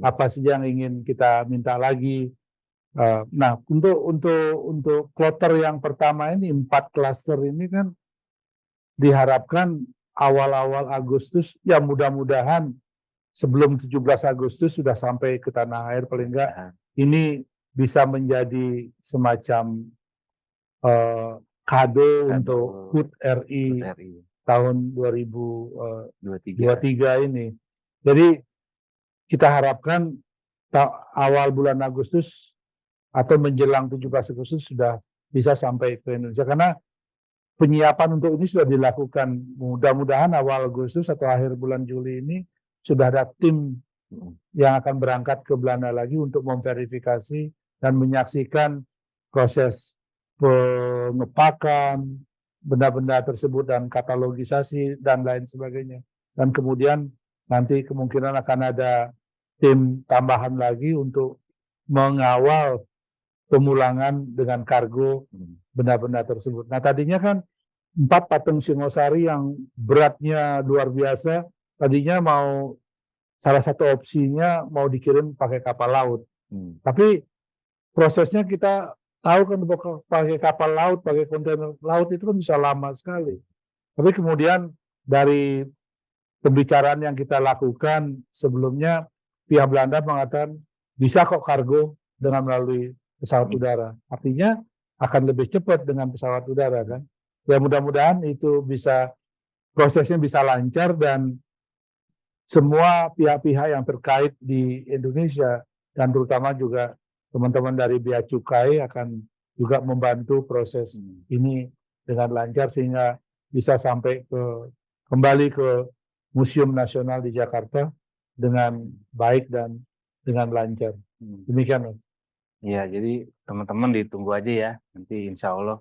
[SPEAKER 2] apa saja yang ingin kita minta lagi. Nah, untuk kloter yang pertama ini 4 klaster ini kan diharapkan awal-awal Agustus, ya mudah-mudahan sebelum 17 Agustus sudah sampai ke tanah air, paling enggak ini bisa menjadi semacam kado untuk HUT RI tahun 2023 ini. Jadi kita harapkan awal bulan Agustus atau menjelang 17 Agustus sudah bisa sampai ke Indonesia, karena penyiapan untuk ini sudah dilakukan. Mudah-mudahan awal Agustus atau akhir bulan Juli ini sudah ada tim yang akan berangkat ke Belanda lagi untuk memverifikasi dan menyaksikan proses pengepakan benda-benda tersebut dan katalogisasi dan lain sebagainya. Dan kemudian nanti kemungkinan akan ada tim tambahan lagi untuk mengawal pemulangan dengan kargo benda-benda tersebut. Nah, tadinya kan 4 patung Singosari yang beratnya luar biasa, tadinya mau salah satu opsinya mau dikirim pakai kapal laut. Tapi prosesnya kita tahu kan pakai kapal laut, pakai kontainer laut itu kan bisa lama sekali. Tapi kemudian dari pembicaraan yang kita lakukan sebelumnya, pihak Belanda mengatakan bisa kok kargo dengan melalui pesawat udara. Artinya akan lebih cepat dengan pesawat udara kan. Ya mudah-mudahan itu bisa, prosesnya bisa lancar dan semua pihak-pihak yang terkait di Indonesia dan terutama juga teman-teman dari Bea Cukai akan juga membantu proses ini dengan lancar sehingga bisa sampai kembali ke Museum Nasional di Jakarta dengan baik dan dengan lancar. Demikian.
[SPEAKER 1] Iya, jadi teman-teman ditunggu aja ya. Nanti insya Allah.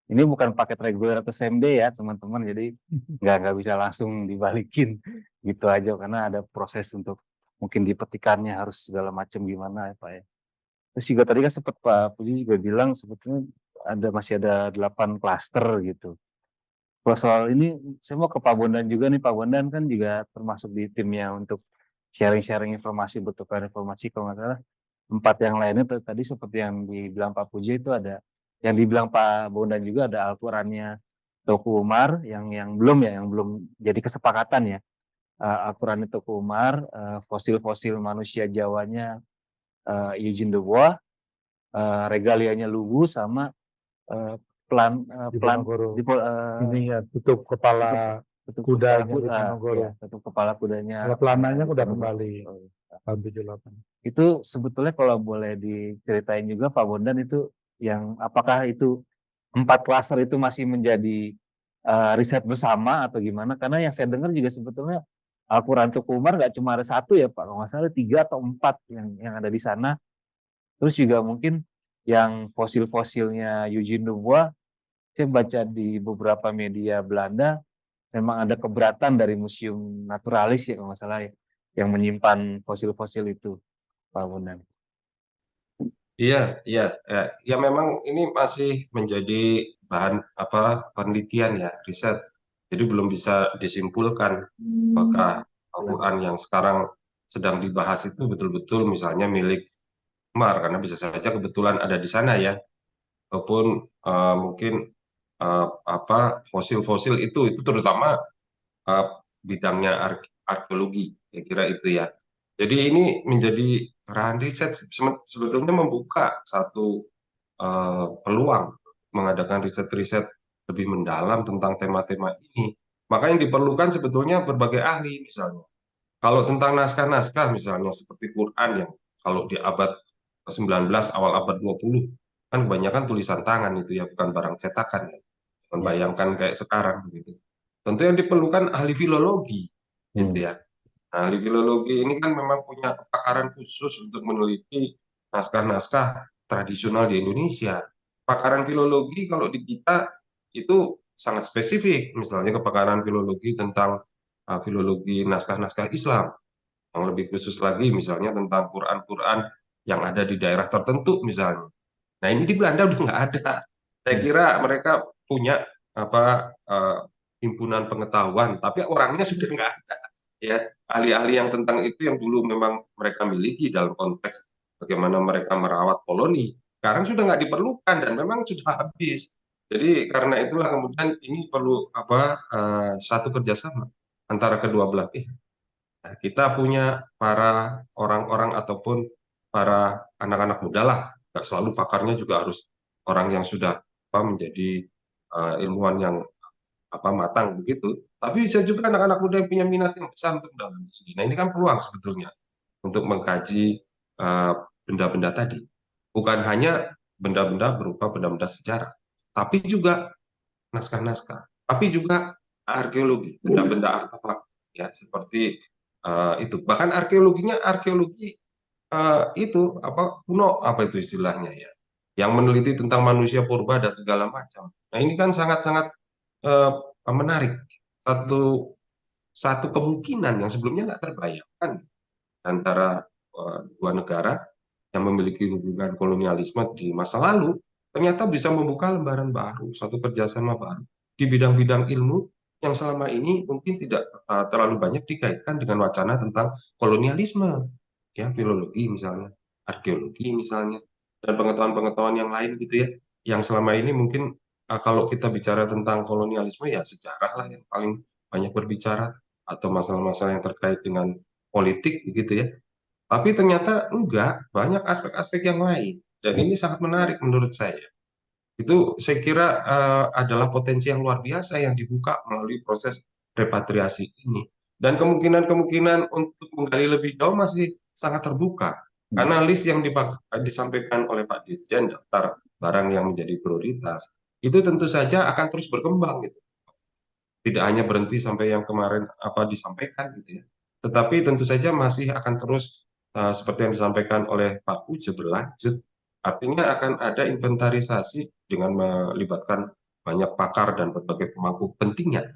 [SPEAKER 1] Ini bukan paket reguler atau same day ya teman-teman. Jadi nggak bisa langsung dibalikin gitu aja karena ada proses untuk mungkin dipetikannya harus segala macam gimana ya Pak ya. Terus juga tadi kan sempat Pak Puji juga bilang sebetulnya masih ada 8 klaster gitu. Kalau soal ini saya mau ke Pak Bondan juga nih. Pak Bondan kan juga termasuk di timnya untuk sharing-sharing informasi, bertukar informasi. Kalau nggak salah 4 yang lainnya tadi seperti yang dibilang Pak Puji itu ada, yang dibilang Pak Bondan juga ada Al-Qurannya Teuku Umar yang belum jadi kesepakatan ya. Al-Qurannya Teuku Umar, fosil-fosil manusia Jawanya Eugene de Bois, regalianya Luwu sama
[SPEAKER 2] ini ya tutup kepala kuda Diponegoro.
[SPEAKER 1] Tutup kepala kudanya.
[SPEAKER 2] Kalau pelananya udah kembali tahun 78.
[SPEAKER 1] Itu sebetulnya kalau boleh diceritain juga Pak Bondan itu yang apakah itu 4 klaster itu masih menjadi riset bersama atau gimana? Karena yang saya dengar juga sebetulnya Al-Quran Teuku Umar nggak cuma ada 1 ya Pak, kalau nggak salah 3 atau 4 yang ada di sana. Terus juga mungkin yang fosil-fosilnya Eugene de Bois, saya baca di beberapa media Belanda, memang ada keberatan dari Museum Naturalis ya kalau nggak salah ya, yang menyimpan fosil-fosil itu, Pak Bondan.
[SPEAKER 3] Iya, ya memang ini masih menjadi bahan penelitian ya, riset. Jadi belum bisa disimpulkan apakah Al-Quran yang sekarang sedang dibahas itu betul-betul misalnya milik Umar, karena bisa saja kebetulan ada di sana ya, ataupun mungkin fosil-fosil itu terutama bidangnya arkeologi, kira-kira itu ya. Jadi ini menjadi bahan riset, sebetulnya membuka satu peluang mengadakan riset-riset lebih mendalam tentang tema-tema ini. Maka yang diperlukan sebetulnya berbagai ahli misalnya. Kalau tentang naskah-naskah misalnya seperti Quran yang kalau di abad ke-19 awal abad 20 kan kebanyakan tulisan tangan itu ya, bukan barang cetakan ya. Membayangkan kayak sekarang gitu. Tentu yang diperlukan ahli filologi gitu ya. Nah, ahli filologi ini kan memang punya kepakaran khusus untuk meneliti naskah-naskah tradisional di Indonesia. Kepakaran filologi kalau di kita itu sangat spesifik, misalnya kepakaran filologi tentang filologi naskah-naskah Islam, yang lebih khusus lagi misalnya tentang Quran-Quran yang ada di daerah tertentu misalnya. Nah ini di Belanda udah nggak ada. Saya kira mereka punya himpunan pengetahuan, tapi orangnya sudah nggak ada. Ya, ahli-ahli yang tentang itu yang dulu memang mereka miliki dalam konteks bagaimana mereka merawat koloni, sekarang sudah nggak diperlukan dan memang sudah habis. Jadi karena itulah kemudian ini perlu satu kerjasama antara kedua belah pihak. Nah, kita punya para orang-orang ataupun para anak-anak muda lah, nggak selalu pakarnya juga harus orang yang sudah menjadi ilmuwan yang matang begitu. Tapi bisa juga anak-anak muda yang punya minat yang besar untuk dalam ini. Nah ini kan peluang sebetulnya untuk mengkaji benda-benda tadi. Bukan hanya benda-benda berupa benda-benda sejarah, tapi juga naskah-naskah, tapi juga arkeologi, benda-benda artefak ya seperti itu. Bahkan arkeologinya arkeologi itu apa kuno apa itu istilahnya ya, yang meneliti tentang manusia purba dan segala macam. Nah ini kan sangat-sangat menarik, satu satu kemungkinan yang sebelumnya nggak terbayangkan antara dua negara yang memiliki hubungan kolonialisme di masa lalu ternyata bisa membuka lembaran baru, suatu kerjasama baru di bidang-bidang ilmu yang selama ini mungkin tidak terlalu banyak dikaitkan dengan wacana tentang kolonialisme, ya filologi misalnya, arkeologi misalnya, dan pengetahuan-pengetahuan yang lain gitu ya, yang selama ini mungkin kalau kita bicara tentang kolonialisme ya sejarah lah yang paling banyak berbicara atau masalah-masalah yang terkait dengan politik begitu ya. Tapi ternyata enggak, banyak aspek-aspek yang lain. Dan ini sangat menarik menurut saya. Itu saya kira adalah potensi yang luar biasa yang dibuka melalui proses repatriasi ini. Dan kemungkinan-kemungkinan untuk menggali lebih jauh masih sangat terbuka. Karena list yang disampaikan oleh Pak Dirjen, daftar barang yang menjadi prioritas, itu tentu saja akan terus berkembang gitu. Tidak hanya berhenti sampai yang kemarin apa disampaikan gitu ya. Tetapi tentu saja masih akan terus seperti yang disampaikan oleh Pak Puja berlanjut. Artinya akan ada inventarisasi dengan melibatkan banyak pakar dan berbagai pemangku kepentingan.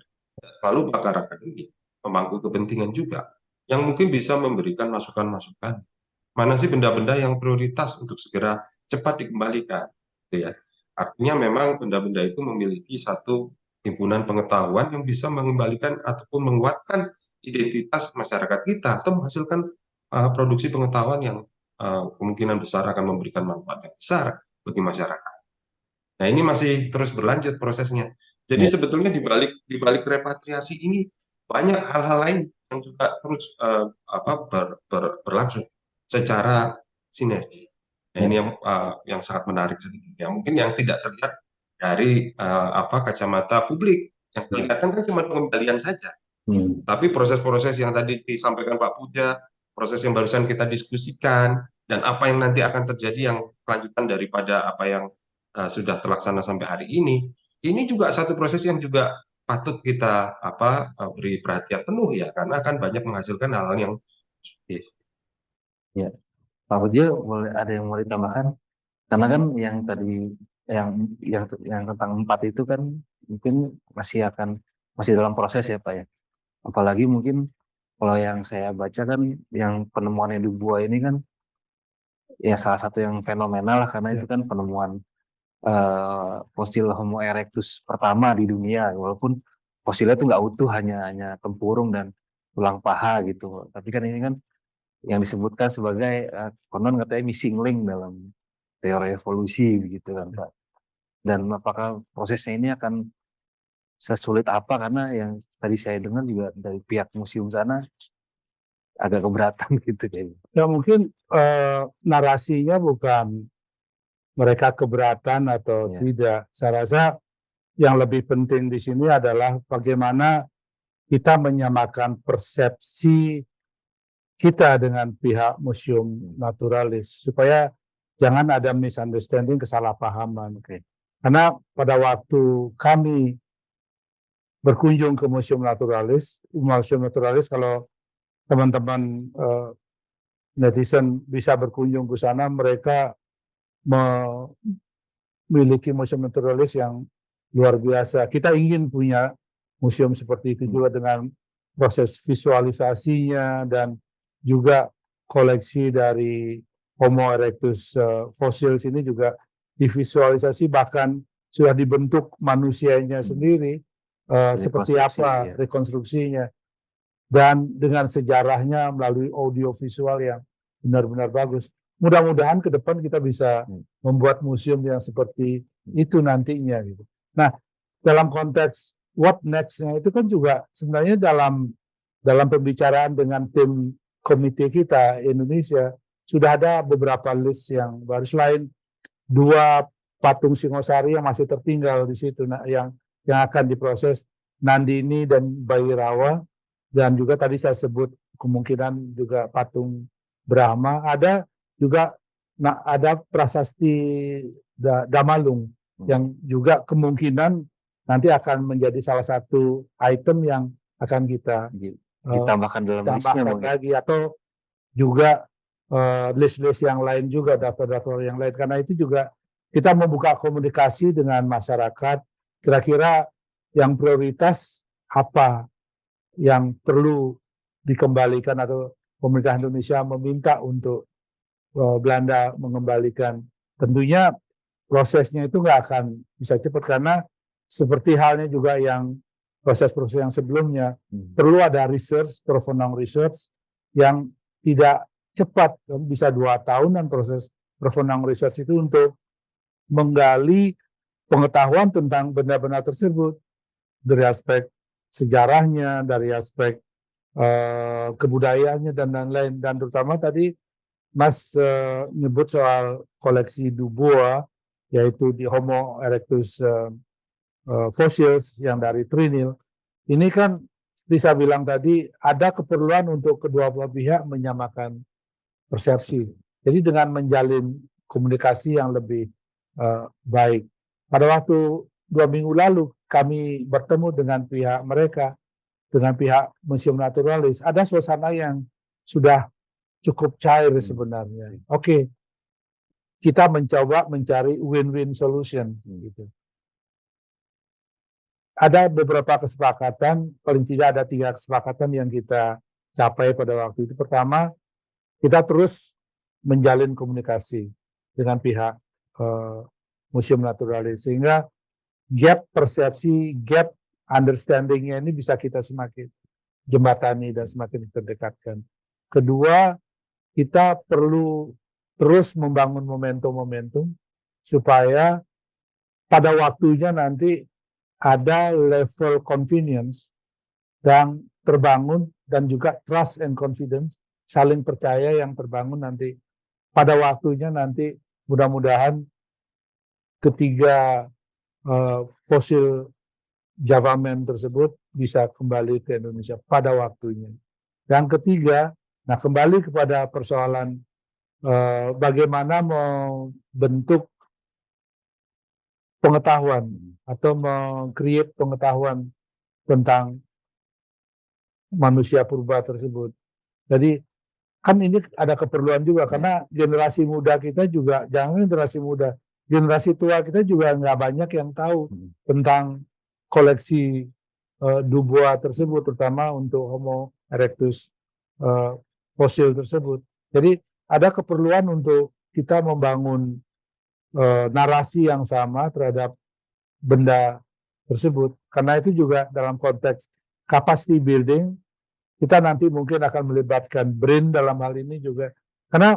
[SPEAKER 3] Lalu pakar akademik, pemangku kepentingan juga, yang mungkin bisa memberikan masukan-masukan. Mana sih benda-benda yang prioritas untuk segera cepat dikembalikan, gitu ya. Artinya memang benda-benda itu memiliki satu himpunan pengetahuan yang bisa mengembalikan ataupun menguatkan identitas masyarakat kita atau menghasilkan produksi pengetahuan yang kemungkinan besar akan memberikan manfaat yang besar bagi masyarakat. Nah, ini masih terus berlanjut prosesnya. Jadi sebetulnya di balik repatriasi ini banyak hal-hal lain yang juga terus berlangsung secara sinergi. Nah, ini yang sangat menarik sedikit. Ya, mungkin yang tidak terlihat dari kacamata publik, yang kelihatan kan cuma pengembalian saja. Tapi proses-proses yang tadi disampaikan Pak Puja, proses yang barusan kita diskusikan, dan apa yang nanti akan terjadi yang kelanjutan daripada apa yang sudah terlaksana sampai hari ini juga satu proses yang juga patut kita beri perhatian penuh ya, karena akan banyak menghasilkan hal-hal yang positif.
[SPEAKER 1] Ya, Pak Pujo, boleh ada yang mau ditambahkan? Karena kan yang tadi yang tentang 4 itu kan mungkin masih dalam proses ya Pak ya. Apalagi mungkin kalau yang saya baca kan yang penemuannya di gua ini kan ya salah satu yang fenomenal lah karena itu kan penemuan fosil Homo erectus pertama di dunia, walaupun fosilnya itu nggak utuh, hanya tempurung dan tulang paha gitu. Tapi kan ini kan yang disebutkan sebagai konon katanya missing link dalam teori evolusi begitu kan Pak. Dan apakah prosesnya ini akan sesulit apa, karena yang tadi saya dengar juga dari pihak museum sana agak keberatan gitu kayaknya.
[SPEAKER 2] Ya mungkin narasinya bukan mereka keberatan atau tidak. Saya rasa yang lebih penting di sini adalah bagaimana kita menyamakan persepsi kita dengan pihak museum naturalis supaya jangan ada misunderstanding, kesalahpahaman. Karena pada waktu kami berkunjung ke museum naturalis kalau teman-teman netizen bisa berkunjung ke sana, mereka memiliki museum naturalis yang luar biasa. Kita ingin punya museum seperti itu juga dengan proses visualisasinya dan juga koleksi dari Homo erectus fosil ini juga divisualisasi, bahkan sudah dibentuk manusianya sendiri seperti apa rekonstruksinya, dan dengan sejarahnya melalui audiovisual yang benar-benar bagus. Mudah-mudahan ke depan kita bisa membuat museum yang seperti itu nantinya gitu. Nah, dalam konteks what next-nya itu kan juga sebenarnya dalam pembicaraan dengan tim komite kita Indonesia sudah ada beberapa list yang baru, selain 2 patung Singosari yang masih tertinggal di situ, yang akan diproses, Nandini dan Bayi Rawa, dan juga tadi saya sebut kemungkinan juga patung Brahma, ada juga ada prasasti Damalung yang juga kemungkinan nanti akan menjadi salah satu item yang akan kita
[SPEAKER 1] ditambahkan dalam listnya
[SPEAKER 2] tambahkan lagi, atau juga list-list yang lain juga, daftar-daftar yang lain. Karena itu juga kita membuka komunikasi dengan masyarakat, kira-kira yang prioritas apa yang perlu dikembalikan atau pemerintah Indonesia meminta untuk Belanda mengembalikan. Tentunya prosesnya itu nggak akan bisa cepat, karena seperti halnya juga yang proses-proses yang sebelumnya, perlu ada research, profound research yang tidak cepat, bisa 2 tahunan proses profound research itu untuk menggali pengetahuan tentang benda-benda tersebut dari aspek sejarahnya, dari aspek kebudayaannya dan lain-lain. Dan terutama tadi Mas nyebut soal koleksi Dubois, yaitu di Homo erectus fossils yang dari Trinil. Ini kan bisa bilang tadi ada keperluan untuk kedua belah pihak menyamakan persepsi. Jadi dengan menjalin komunikasi yang lebih baik. Pada waktu 2 minggu lalu kami bertemu dengan pihak mereka, dengan pihak Museum Naturalis, ada suasana yang sudah cukup cair sebenarnya. Oke, kita mencoba mencari win-win solution. Gitu. Ada beberapa kesepakatan, paling tidak ada 3 kesepakatan yang kita capai pada waktu itu. Pertama, kita terus menjalin komunikasi dengan pihak Museum Naturalis, sehingga gap persepsi, gap understanding-nya ini bisa kita semakin jembatani dan semakin terdekatkan. Kedua, kita perlu terus membangun momentum-momentum supaya pada waktunya nanti ada level convenience yang terbangun dan juga trust and confidence, saling percaya yang terbangun nanti pada waktunya. Nanti mudah-mudahan ketiga fosil Javaman tersebut bisa kembali ke Indonesia pada waktunya. Yang ketiga, nah kembali kepada persoalan bagaimana membentuk pengetahuan atau meng-create pengetahuan tentang manusia purba tersebut. Jadi kan ini ada keperluan juga, karena generasi muda kita juga, jangan generasi muda, generasi tua kita juga nggak banyak yang tahu tentang koleksi Dubois tersebut, terutama untuk Homo erectus fosil tersebut. Jadi ada keperluan untuk kita membangun narasi yang sama terhadap benda tersebut. Karena itu juga dalam konteks capacity building, kita nanti mungkin akan melibatkan BRIN dalam hal ini juga. Karena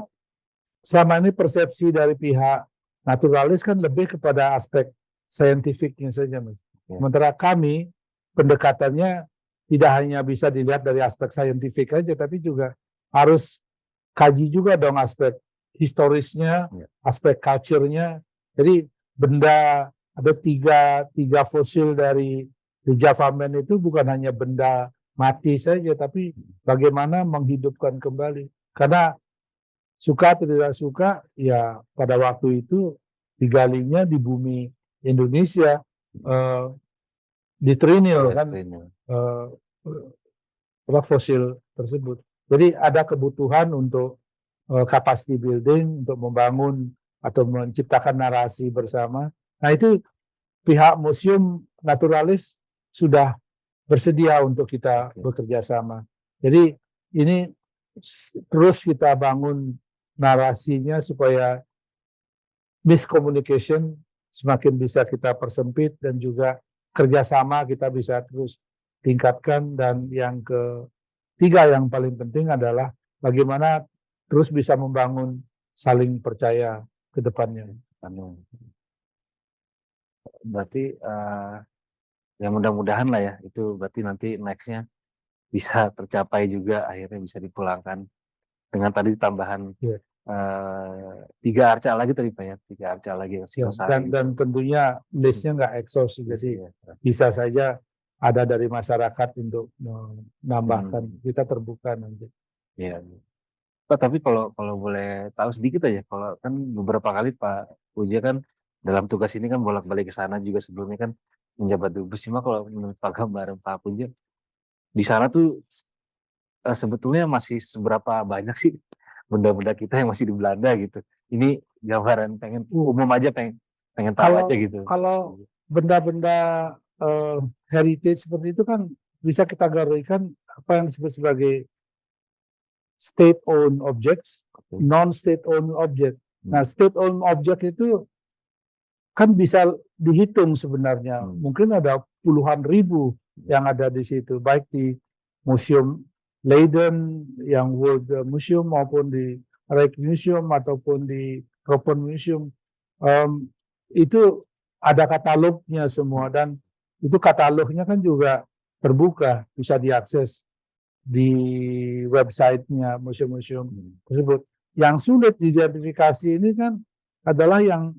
[SPEAKER 2] selama ini persepsi dari pihak naturalis kan lebih kepada aspek saintifiknya saja, Mas. Sementara kami pendekatannya tidak hanya bisa dilihat dari aspek saintifik aja, tapi juga harus kaji juga dong aspek historisnya, aspek culture-nya. Jadi benda, ada tiga fosil dari Javaman itu bukan hanya benda mati saja, tapi bagaimana menghidupkan kembali. Karena suka atau tidak suka, ya pada waktu itu digalinya di bumi Indonesia, di Trinil kan, fosil tersebut. Jadi ada kebutuhan untuk capacity building, untuk membangun atau menciptakan narasi bersama. Nah itu pihak Museum Naturalis sudah bersedia untuk kita bekerja sama. Jadi ini terus kita bangun narasinya supaya miscommunication semakin bisa kita persempit, dan juga kerjasama kita bisa terus tingkatkan. Dan yang ketiga yang paling penting adalah bagaimana terus bisa membangun saling percaya ke depannya.
[SPEAKER 1] Berarti ya mudah-mudahan lah ya, itu berarti nanti next-nya bisa tercapai juga, akhirnya bisa dipulangkan dengan tadi tambahan 3 arca lagi tadi Pak ya, 3 arca lagi yang Singosari.
[SPEAKER 2] Dan tentunya listnya nggak eksos, jadi bisa saja ada dari masyarakat untuk menambahkan. Kita terbuka nanti.
[SPEAKER 1] Iya. Pak, tapi kalau boleh tahu sedikit aja, kalau kan beberapa kali Pak Puja kan dalam tugas ini kan bolak-balik ke sana juga, sebelumnya kan menjabat dubes, cuma kalau menurut Pak Gambaran Pak Puja, di sana tuh sebetulnya masih seberapa banyak sih benda-benda kita yang masih di Belanda gitu. Ini gambaran pengen umum aja, pengen tahu aja
[SPEAKER 2] Kalau
[SPEAKER 1] gitu.
[SPEAKER 2] kalau benda-benda heritage seperti itu kan bisa kita kategorikan apa yang disebut sebagai state-owned objects, non-state-owned object. Nah, state-owned object itu kan bisa dihitung sebenarnya. Mungkin ada puluhan ribu yang ada di situ, baik di Museum Leiden yang World Museum maupun di Rijksmuseum ataupun di Tropenmuseum. Itu ada katalognya semua, dan itu katalognya kan juga terbuka, bisa diakses di websitenya museum-museum tersebut. Yang sulit diidentifikasi ini kan adalah yang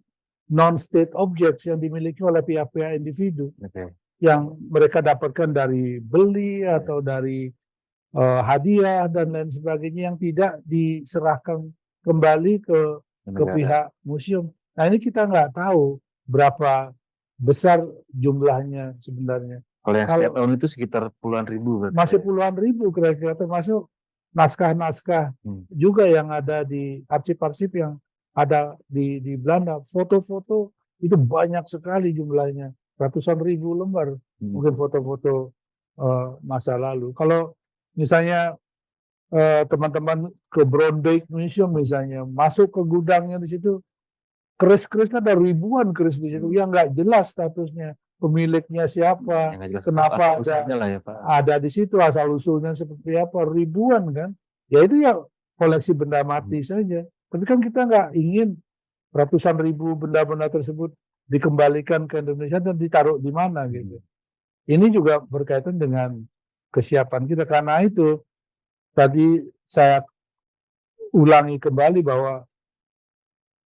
[SPEAKER 2] non-state objects yang dimiliki oleh pihak-pihak individu, yang mereka dapatkan dari beli atau dari hadiah dan lain sebagainya, yang tidak diserahkan kembali ke pihak museum. Nah, ini kita nggak tahu berapa besar jumlahnya sebenarnya.
[SPEAKER 1] Kalau yang state owned itu sekitar puluhan ribu berarti.
[SPEAKER 2] Masih puluhan ribu kira-kira, termasuk naskah-naskah juga yang ada di arsip-arsip yang ada di Belanda. Foto-foto itu banyak sekali jumlahnya, ratusan ribu lembar mungkin foto-foto masa lalu. Kalau misalnya teman-teman ke Brondijk Museum misalnya, masuk ke gudangnya di situ, keris-kerisnya ada ribuan keris di situ yang nggak jelas statusnya, pemiliknya siapa, kenapa ada di situ, asal usulnya seperti apa, ribuan kan. Ya itu ya koleksi benda mati saja. Tapi kan kita nggak ingin ratusan ribu benda-benda tersebut dikembalikan ke Indonesia dan ditaruh di mana gitu. Ini juga berkaitan dengan kesiapan kita. Karena itu tadi saya ulangi kembali bahwa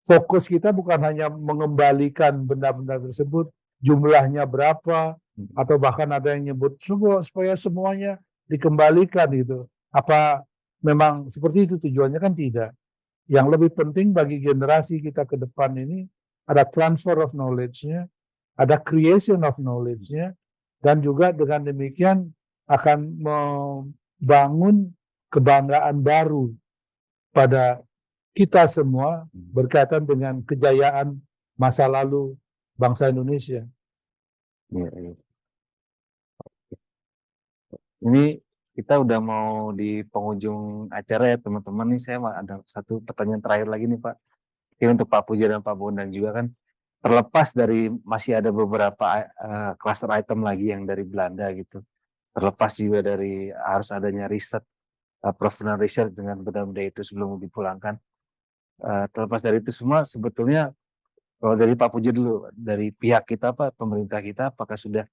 [SPEAKER 2] fokus kita bukan hanya mengembalikan benda-benda tersebut, jumlahnya berapa, atau bahkan ada yang nyebut supaya semuanya dikembalikan gitu. Apa memang seperti itu tujuannya? Kan tidak. Yang lebih penting bagi generasi kita ke depan ini ada transfer of knowledge-nya, ada creation of knowledge-nya, dan juga dengan demikian akan membangun kebanggaan baru pada kita semua berkaitan dengan kejayaan masa lalu bangsa Indonesia.
[SPEAKER 1] Ini kita udah mau di penghujung acara ya teman-teman. Nih saya ada satu pertanyaan terakhir lagi nih Pak. Ini untuk Pak Puja dan Pak Bondan juga kan. Terlepas dari masih ada beberapa cluster item lagi yang dari Belanda gitu. Terlepas juga dari harus adanya riset, professional research dengan benda-benda itu sebelum dipulangkan. Terlepas dari itu semua, sebetulnya kalau dari Pak Puja dulu, dari pihak kita Pak, pemerintah kita, apakah sudah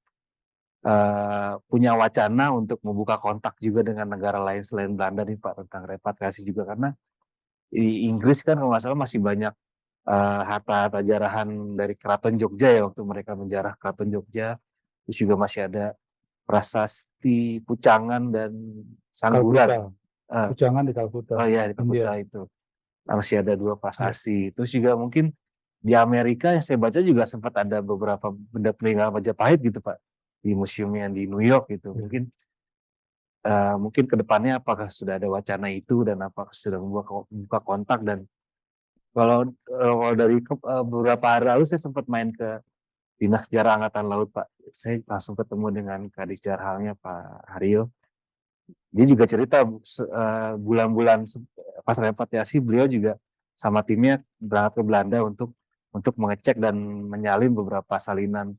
[SPEAKER 1] punya wacana untuk membuka kontak juga dengan negara lain selain Belanda nih Pak, tentang repatriasi juga? Karena di Inggris kan kalau nggak salah masih banyak harta-harta jarahan dari Keraton Jogja ya, waktu mereka menjarah Keraton Jogja. Terus juga masih ada prasasti Pucangan dan Sangguran.
[SPEAKER 2] Pucangan di Kalkuta.
[SPEAKER 1] Oh iya, di Kalkuta itu. Masih ada 2 prasasti. Terus juga mungkin di Amerika yang saya baca juga sempat ada beberapa benda peninggalan Majapahit gitu Pak, di museum yang di New York gitu. Mungkin kedepannya apakah sudah ada wacana itu dan apakah sudah membuka kontak. Dan kalau dari beberapa hari lalu saya sempat main ke Dinas Sejarah Angkatan Laut Pak. Saya langsung ketemu dengan Kadis Jarhalnya Pak Haryo. Dia juga cerita bulan-bulan pas repatriasi beliau juga sama timnya berangkat ke Belanda untuk mengecek dan menyalin beberapa salinan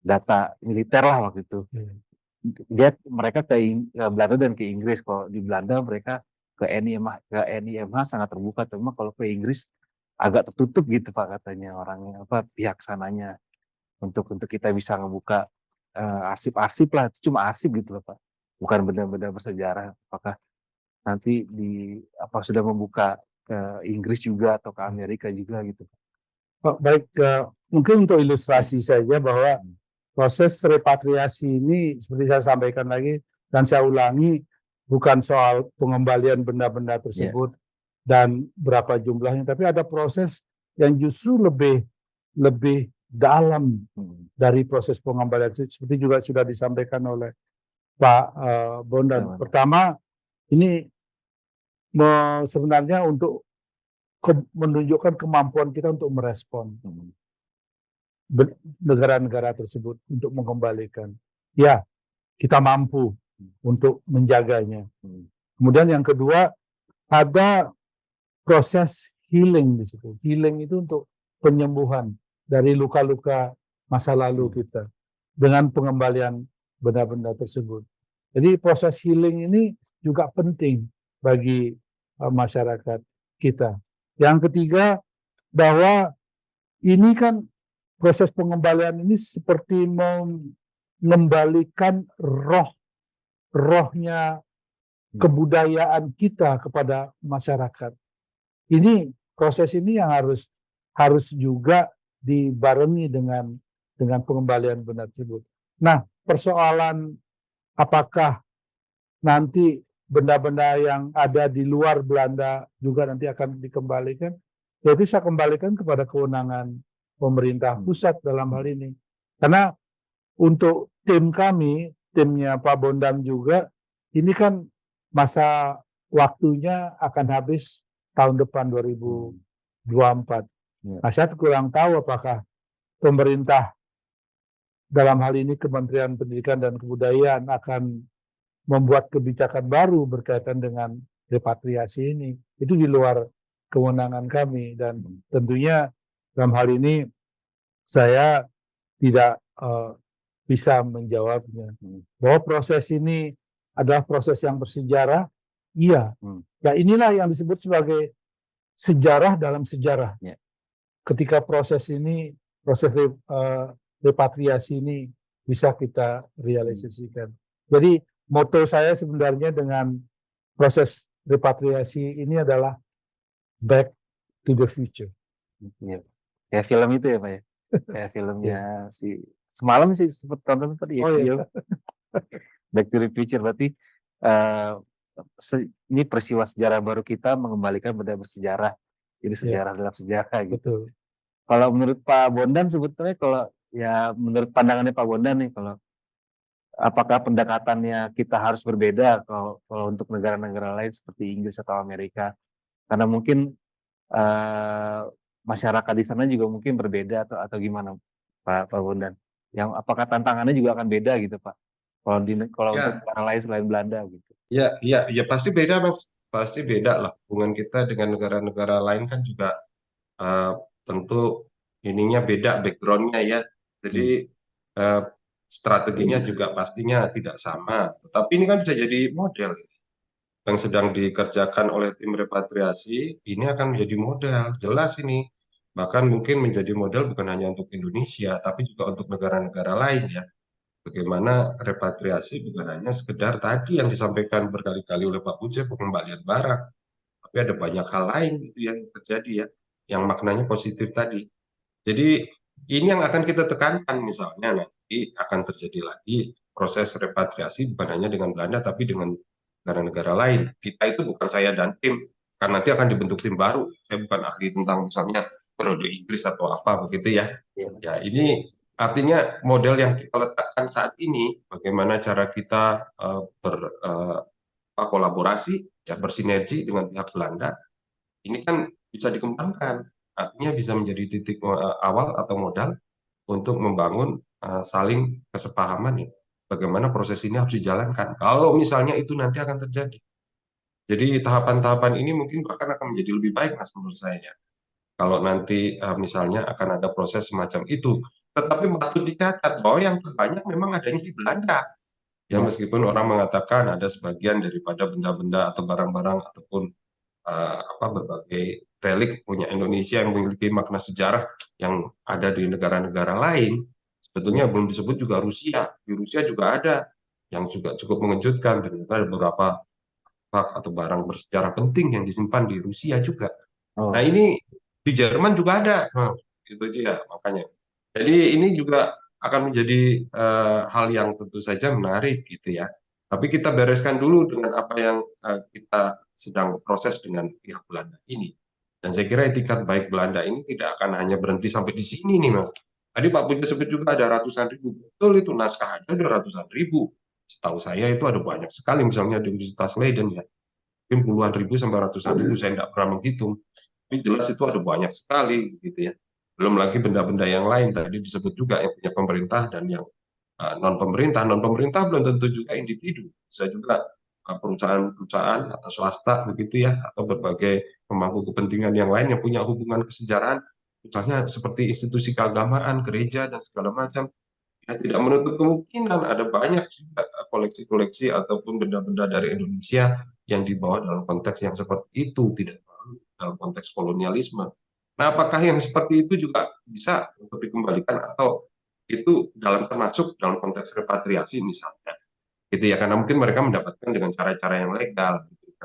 [SPEAKER 1] data militer lah waktu itu. Mereka ke Belanda dan ke Inggris. Kalau di Belanda mereka ke NIMH sangat terbuka, cuma kalau ke Inggris agak tertutup gitu Pak katanya orangnya, pihak sananya, untuk kita bisa ngebuka arsip-arsip lah. Itu cuma arsip gitu loh Pak, bukan benda-benda bersejarah. Apakah nanti sudah membuka ke Inggris juga atau ke Amerika juga gitu Pak?
[SPEAKER 2] Baik, mungkin untuk ilustrasi saja bahwa proses repatriasi ini seperti saya sampaikan lagi dan saya ulangi, bukan soal pengembalian benda-benda tersebut dan berapa jumlahnya, tapi ada proses yang justru lebih dalam dari proses pengembalian seperti juga sudah disampaikan oleh Pak Bondan. Pertama, ini sebenarnya untuk menunjukkan kemampuan kita untuk merespon negara-negara tersebut untuk mengembalikan. Ya, kita mampu untuk menjaganya. Kemudian yang kedua, ada proses healing di situ. Healing itu untuk penyembuhan dari luka-luka masa lalu kita dengan pengembalian benda-benda tersebut. Jadi proses healing ini juga penting bagi masyarakat kita. Yang ketiga, bahwa ini kan proses pengembalian ini seperti mengembalikan rohnya kebudayaan kita kepada masyarakat. Ini proses ini yang harus juga dibarengi dengan pengembalian benda tersebut. Nah, persoalan apakah nanti benda-benda yang ada di luar Belanda juga nanti akan dikembalikan, ya bisa kembalikan kepada kewenangan pemerintah pusat dalam hal ini. Karena untuk tim kami, timnya Pak Bondan juga, ini kan masa waktunya akan habis tahun depan 2024. Nah, saya kurang tahu apakah pemerintah dalam hal ini Kementerian Pendidikan dan Kebudayaan akan membuat kebijakan baru berkaitan dengan repatriasi ini. Itu di luar kewenangan kami dan tentunya dalam hal ini saya tidak bisa menjawabnya. Bahwa proses ini adalah proses yang bersejarah, iya. Ya inilah yang disebut sebagai sejarah dalam sejarah. Ketika proses repatriasi ini bisa kita realisasikan. Jadi moto saya sebenarnya dengan proses repatriasi ini adalah back to the future.
[SPEAKER 1] Kayak film itu ya Pak ya? Kayak filmnya semalam sih sempat tonton tadi ya. Back to the future berarti ini peristiwa sejarah baru kita mengembalikan benda bersejarah. Ini sejarah dalam sejarah gitu.
[SPEAKER 2] Betul.
[SPEAKER 1] Kalau menurut Pak Bondan sebetulnya menurut pandangannya Pak Bondan nih, apakah pendekatannya kita harus berbeda kalau untuk negara-negara lain seperti Inggris atau Amerika? Karena mungkin masyarakat di sana juga mungkin berbeda atau gimana Pak Bondan? Yang apakah tantangannya juga akan beda gitu Pak? Kalau untuk negara lain selain Belanda gitu.
[SPEAKER 3] Ya pasti beda Mas. Pasti beda lah. Hubungan kita dengan negara-negara lain kan juga tentu ininya beda backgroundnya ya. Jadi strateginya juga pastinya tidak sama. Tetapi ini kan bisa jadi model yang sedang dikerjakan oleh tim repatriasi. Ini akan menjadi model jelas ini. Bahkan mungkin menjadi model bukan hanya untuk Indonesia, tapi juga untuk negara-negara lain ya. Bagaimana repatriasi bukan hanya sekedar tadi yang disampaikan berkali-kali oleh Pak Puce, pengembalian barang, tapi ada banyak hal lain gitu yang terjadi ya, yang maknanya positif tadi. Jadi ini yang akan kita tekankan misalnya nanti akan terjadi lagi proses repatriasi bukan hanya dengan Belanda tapi dengan negara-negara lain. Kita itu bukan saya dan tim, kan nanti akan dibentuk tim baru. Saya bukan ahli tentang misalnya periode Inggris atau apa begitu ya. Ya ini artinya model yang kita letakkan saat ini, bagaimana cara kita berkolaborasi, ya bersinergi dengan pihak Belanda, ini kan bisa dikembangkan. Artinya bisa menjadi titik awal atau modal untuk membangun saling kesepahaman ya. Bagaimana proses ini harus dijalankan. Kalau misalnya itu nanti akan terjadi. Jadi tahapan-tahapan ini mungkin bahkan akan menjadi lebih baik Mas menurut saya. Kalau nanti misalnya akan ada proses semacam itu. Tetapi patut dicatat bahwa yang terbanyak memang adanya di Belanda. Ya meskipun orang mengatakan ada sebagian daripada benda-benda atau barang-barang ataupun berbagai relik punya Indonesia yang memiliki makna sejarah yang ada di negara-negara lain. Sebetulnya belum disebut juga Rusia. Di Rusia juga ada yang juga cukup mengejutkan. Ternyata ada beberapa atau barang bersejarah penting yang disimpan di Rusia juga. Nah ini di Jerman juga ada, itu dia makanya. Jadi ini juga akan menjadi hal yang tentu saja menarik gitu ya. Tapi kita bereskan dulu dengan apa yang kita sedang proses dengan pihak Belanda ini. Dan saya kira etikat baik Belanda ini tidak akan hanya berhenti sampai di sini nih Mas. Tadi Pak Puja sebut juga ada ratusan ribu. Betul itu, naskah aja ada ratusan ribu. Setahu saya itu ada banyak sekali, misalnya di Universitas Leiden ya. Mungkin puluhan ribu sampai ratusan ribu, saya tidak pernah menghitung. Tapi jelas itu ada banyak sekali gitu ya. Belum lagi benda-benda yang lain tadi disebut juga yang punya pemerintah dan yang non pemerintah. Non pemerintah belum tentu juga individu, bisa juga perusahaan-perusahaan atau swasta begitu ya, atau berbagai pemangku kepentingan yang lain yang punya hubungan kesejarahan, misalnya seperti institusi keagamaan, gereja dan segala macam. Ya, tidak menutup kemungkinan ada banyak juga koleksi-koleksi ataupun benda-benda dari Indonesia yang dibawa dalam konteks yang seperti itu, tidak dalam konteks kolonialisme. Nah, apakah yang seperti itu juga bisa untuk dikembalikan atau itu termasuk dalam konteks repatriasi misalnya, gitu ya? Karena mungkin mereka mendapatkan dengan cara-cara yang legal, gitu,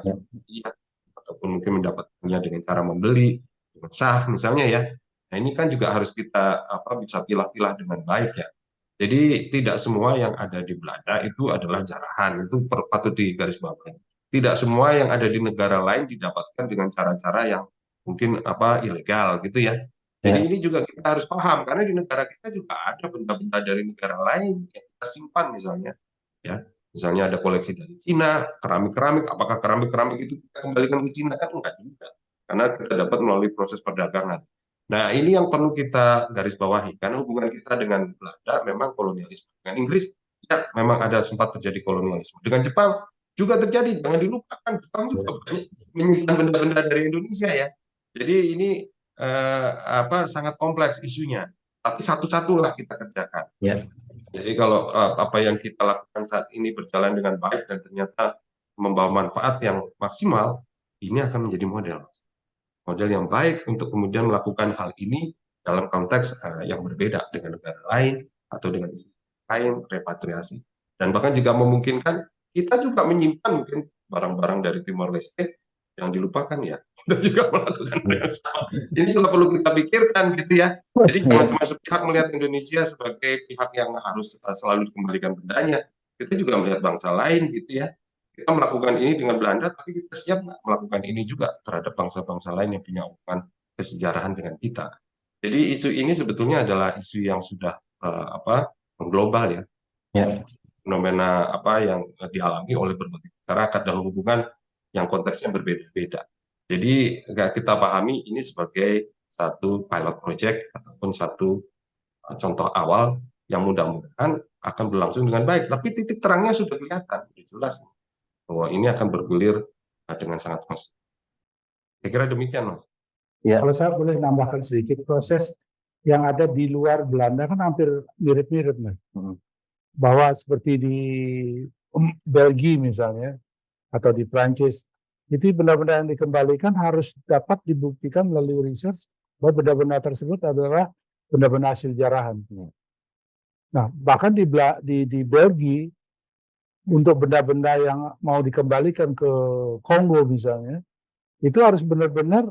[SPEAKER 3] ya. Ataupun mungkin mendapatkannya dengan cara membeli dengan sah, misalnya ya. Nah, ini kan juga harus kita bisa pilah-pilah dengan baik ya. Jadi tidak semua yang ada di Belanda itu adalah jarahan, itu patut digarisbawahi. Tidak semua yang ada di negara lain didapatkan dengan cara-cara yang mungkin ilegal gitu ya. Jadi
[SPEAKER 1] Ya.
[SPEAKER 3] ini juga kita harus paham karena di negara kita juga ada benda-benda dari negara lain yang kita simpan misalnya, ya. Misalnya ada koleksi dari Cina, keramik-keramik, apakah keramik-keramik itu kita kembalikan ke Cina kan enggak juga, karena kita dapat melalui proses perdagangan. Nah, ini yang perlu kita garis bawahi, karena hubungan kita dengan Belanda memang kolonialisme. Dengan Inggris, ya memang ada sempat terjadi kolonialisme. Dengan Jepang juga terjadi, jangan dilupakan, Jepang juga banyak menyimpan benda-benda dari Indonesia ya. Jadi ini sangat kompleks isunya, tapi satu-satulah kita kerjakan.
[SPEAKER 1] Ya.
[SPEAKER 3] Jadi kalau apa yang kita lakukan saat ini berjalan dengan baik dan ternyata membawa manfaat yang maksimal, ini akan menjadi model yang baik untuk kemudian melakukan hal ini dalam konteks yang berbeda dengan negara lain atau dengan lain repatriasi, dan bahkan juga memungkinkan kita juga menyimpan mungkin barang-barang dari Timor Leste yang dilupakan ya, dan juga melakukan hal yang sama. Ini juga perlu kita pikirkan gitu ya. Jadi jangan cuma sepihak melihat Indonesia sebagai pihak yang harus selalu dikembalikan bendanya, kita juga melihat bangsa lain gitu ya. Kita melakukan ini dengan Belanda, tapi kita siap nggak melakukan ini juga terhadap bangsa-bangsa lain yang punya hubungan kesejarahan dengan kita. Jadi isu ini sebetulnya adalah isu yang sudah mengglobal ya.
[SPEAKER 1] Ya.
[SPEAKER 3] Fenomena yang dialami oleh berbagai masyarakat dan hubungan yang konteksnya berbeda-beda. Jadi kita pahami ini sebagai satu pilot project ataupun satu contoh awal yang mudah-mudahan akan berlangsung dengan baik. Tapi titik terangnya sudah kelihatan, sudah jelas bahwa ini akan bergulir dengan sangat positif. Saya kira demikian, Mas.
[SPEAKER 2] Ya. Kalau saya boleh nambahkan sedikit, proses yang ada di luar Belanda kan hampir mirip-mirip, Mas. Bahwa seperti di Belgia misalnya, atau di Prancis, itu benda-benda yang dikembalikan harus dapat dibuktikan melalui research bahwa benda-benda tersebut adalah benda-benda hasil jarahan. Nah, bahkan di Belgia, untuk benda-benda yang mau dikembalikan ke Kongo misalnya, itu harus benar-benar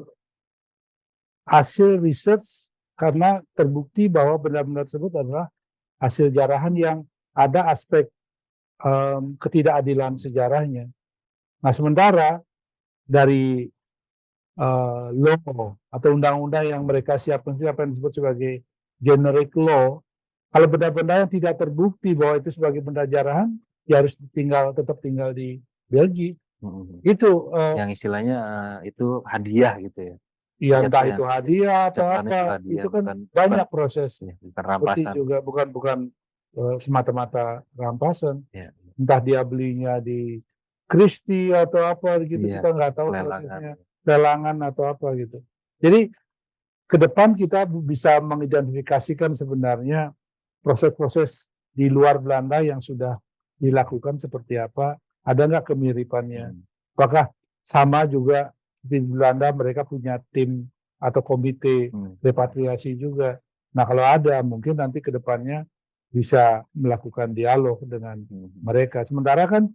[SPEAKER 2] hasil research karena terbukti bahwa benda-benda tersebut adalah hasil jarahan yang ada aspek ketidakadilan sejarahnya. Nah, sementara dari law atau undang-undang yang mereka siapkan apa yang disebut sebagai generic law, kalau benda-benda yang tidak terbukti bahwa itu sebagai benda jarahan, ya harus tetap tinggal di Belgia. Itu
[SPEAKER 1] yang istilahnya itu hadiah gitu ya.
[SPEAKER 2] ya entah itu hadiah atau apa,
[SPEAKER 1] hadiah,
[SPEAKER 2] itu kan banyak prosesnya.
[SPEAKER 1] Bukan rampasan.
[SPEAKER 2] Juga bukan semata-mata rampasan.
[SPEAKER 1] Ya.
[SPEAKER 2] Entah dia belinya di Christie atau apa gitu, kita nggak tahu prosesnya, lelangan atau apa gitu. Jadi ke depan kita bisa mengidentifikasikan sebenarnya proses-proses di luar Belanda yang sudah dilakukan seperti apa, ada nggak kemiripannya, apakah sama juga di Belanda mereka punya tim atau komite repatriasi juga. Nah, kalau ada mungkin nanti ke depannya bisa melakukan dialog dengan mereka. Sementara kan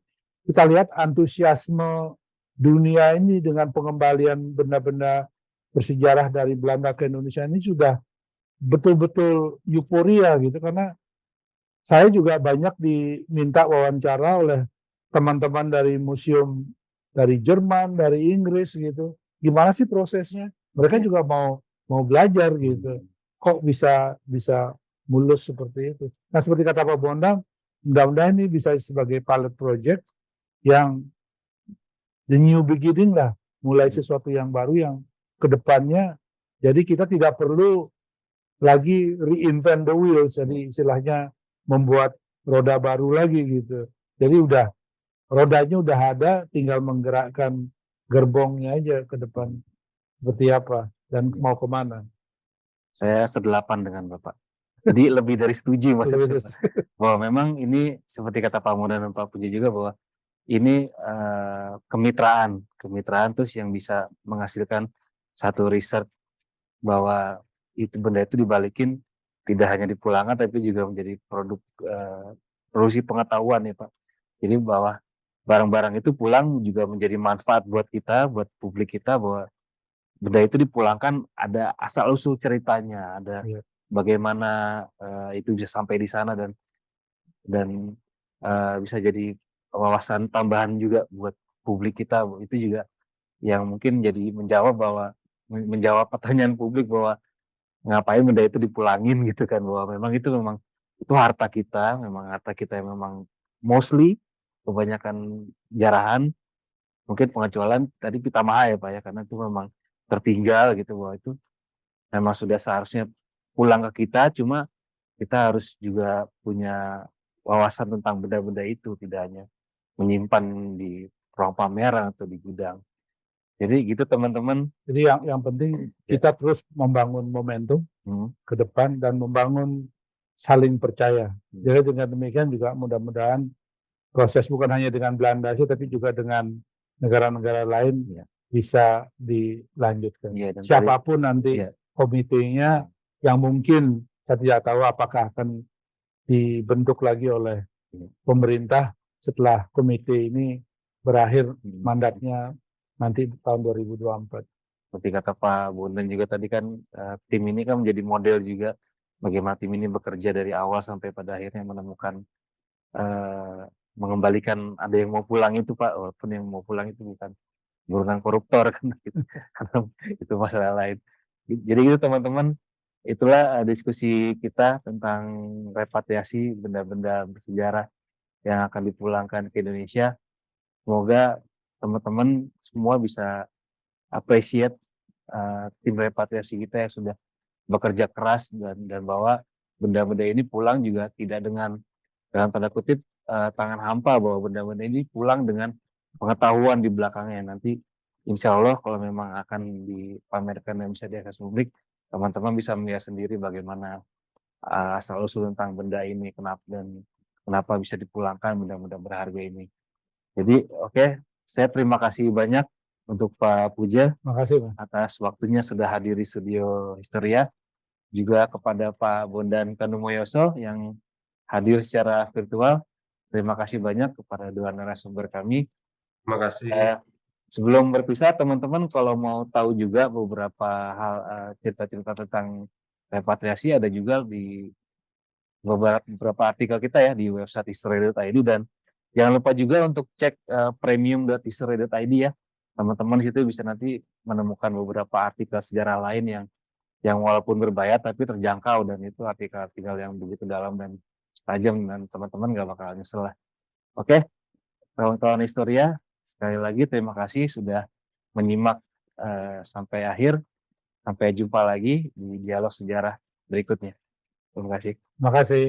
[SPEAKER 2] kita lihat antusiasme dunia ini dengan pengembalian benda-benda bersejarah dari Belanda ke Indonesia ini sudah betul-betul euforia gitu, karena saya juga banyak diminta wawancara oleh teman-teman dari museum dari Jerman, dari Inggris gitu. Gimana sih prosesnya? Mereka juga mau belajar gitu. Kok bisa mulus seperti itu. Nah seperti kata Pak Bondan, mudah-mudahan ini bisa sebagai pilot project yang the new beginning lah, mulai sesuatu yang baru yang kedepannya. Jadi kita tidak perlu lagi reinvent the wheels, jadi istilahnya membuat roda baru lagi gitu. Jadi rodanya udah ada, tinggal menggerakkan gerbongnya aja ke depan seperti apa dan mau kemana.
[SPEAKER 1] Saya sedelapan dengan Bapak. Jadi lebih dari setuju maksudnya, Pak. Bahwa memang ini seperti kata Pak Modan dan Pak Puji juga bahwa ini kemitraan terus yang bisa menghasilkan satu riset bahwa benda itu dibalikin tidak hanya dipulangkan tapi juga menjadi produk produksi pengetahuan ya Pak. Jadi bahwa barang-barang itu pulang juga menjadi manfaat buat kita, buat publik kita, bahwa benda itu dipulangkan ada asal usul ceritanya, ada bagaimana itu bisa sampai di sana dan bisa jadi wawasan tambahan juga buat publik kita. Itu juga yang mungkin jadi menjawab pertanyaan publik bahwa ngapain benda itu dipulangin gitu kan, bahwa memang itu harta kita, memang harta kita yang memang mostly kebanyakan jarahan, mungkin pengecualian tadi Pitamaha ya Pak ya, karena itu memang tertinggal gitu, bahwa itu memang sudah seharusnya pulang ke kita, cuma kita harus juga punya wawasan tentang benda-benda itu, tidak hanya menyimpan di ruang pameran atau di gudang. Jadi gitu teman-teman.
[SPEAKER 2] Jadi yang penting kita terus membangun momentum ke depan dan membangun saling percaya. Jadi dengan demikian juga mudah-mudahan proses bukan hanya dengan Belanda saja tapi juga dengan negara-negara lain bisa dilanjutkan. Siapapun nanti komitenya yang mungkin saya tidak tahu apakah akan dibentuk lagi oleh pemerintah setelah komite ini berakhir mandatnya nanti tahun 2024.
[SPEAKER 1] Seperti kata Pak Bondan juga tadi kan, tim ini kan menjadi model juga bagaimana tim ini bekerja dari awal sampai pada akhirnya menemukan mengembalikan ada yang mau pulang itu Pak, walaupun yang mau pulang itu bukan buronan koruptor kan gitu. Itu masalah lain. Jadi gitu teman-teman, itulah diskusi kita tentang repatriasi benda-benda bersejarah yang akan dipulangkan ke Indonesia. Semoga teman-teman semua bisa appreciate tim repatriasi kita yang sudah bekerja keras dan bahwa benda-benda ini pulang juga tidak dengan dalam tanda kutip tangan hampa, bahwa benda-benda ini pulang dengan pengetahuan di belakangnya. Nanti insya Allah kalau memang akan dipamerkan dan bisa diakses publik, teman-teman bisa melihat sendiri bagaimana asal usul tentang benda ini, kenapa bisa dipulangkan benda-benda berharga ini. Jadi saya terima kasih banyak untuk Pak Puja.
[SPEAKER 2] Makasih Pak
[SPEAKER 1] atas waktunya sudah hadir di studio Historia. Juga kepada Pak Bondan Kanumoyoso yang hadir secara virtual. Terima kasih banyak kepada dua narasumber kami.
[SPEAKER 3] Terima kasih.
[SPEAKER 1] Sebelum berpisah teman-teman, kalau mau tahu juga beberapa hal cerita-cerita tentang repatriasi ada juga di beberapa artikel kita ya di website history.id, dan jangan lupa juga untuk cek premium.history.id ya. Teman-teman di situ bisa nanti menemukan beberapa artikel sejarah lain yang walaupun berbayar tapi terjangkau, dan itu artikel-artikel yang begitu dalam dan tajam dan teman-teman gak bakal nyesel lah. Oke, kawan-kawan Historia, sekali lagi terima kasih sudah menyimak sampai akhir. Sampai jumpa lagi di dialog sejarah berikutnya. Terima kasih.
[SPEAKER 2] Terima kasih.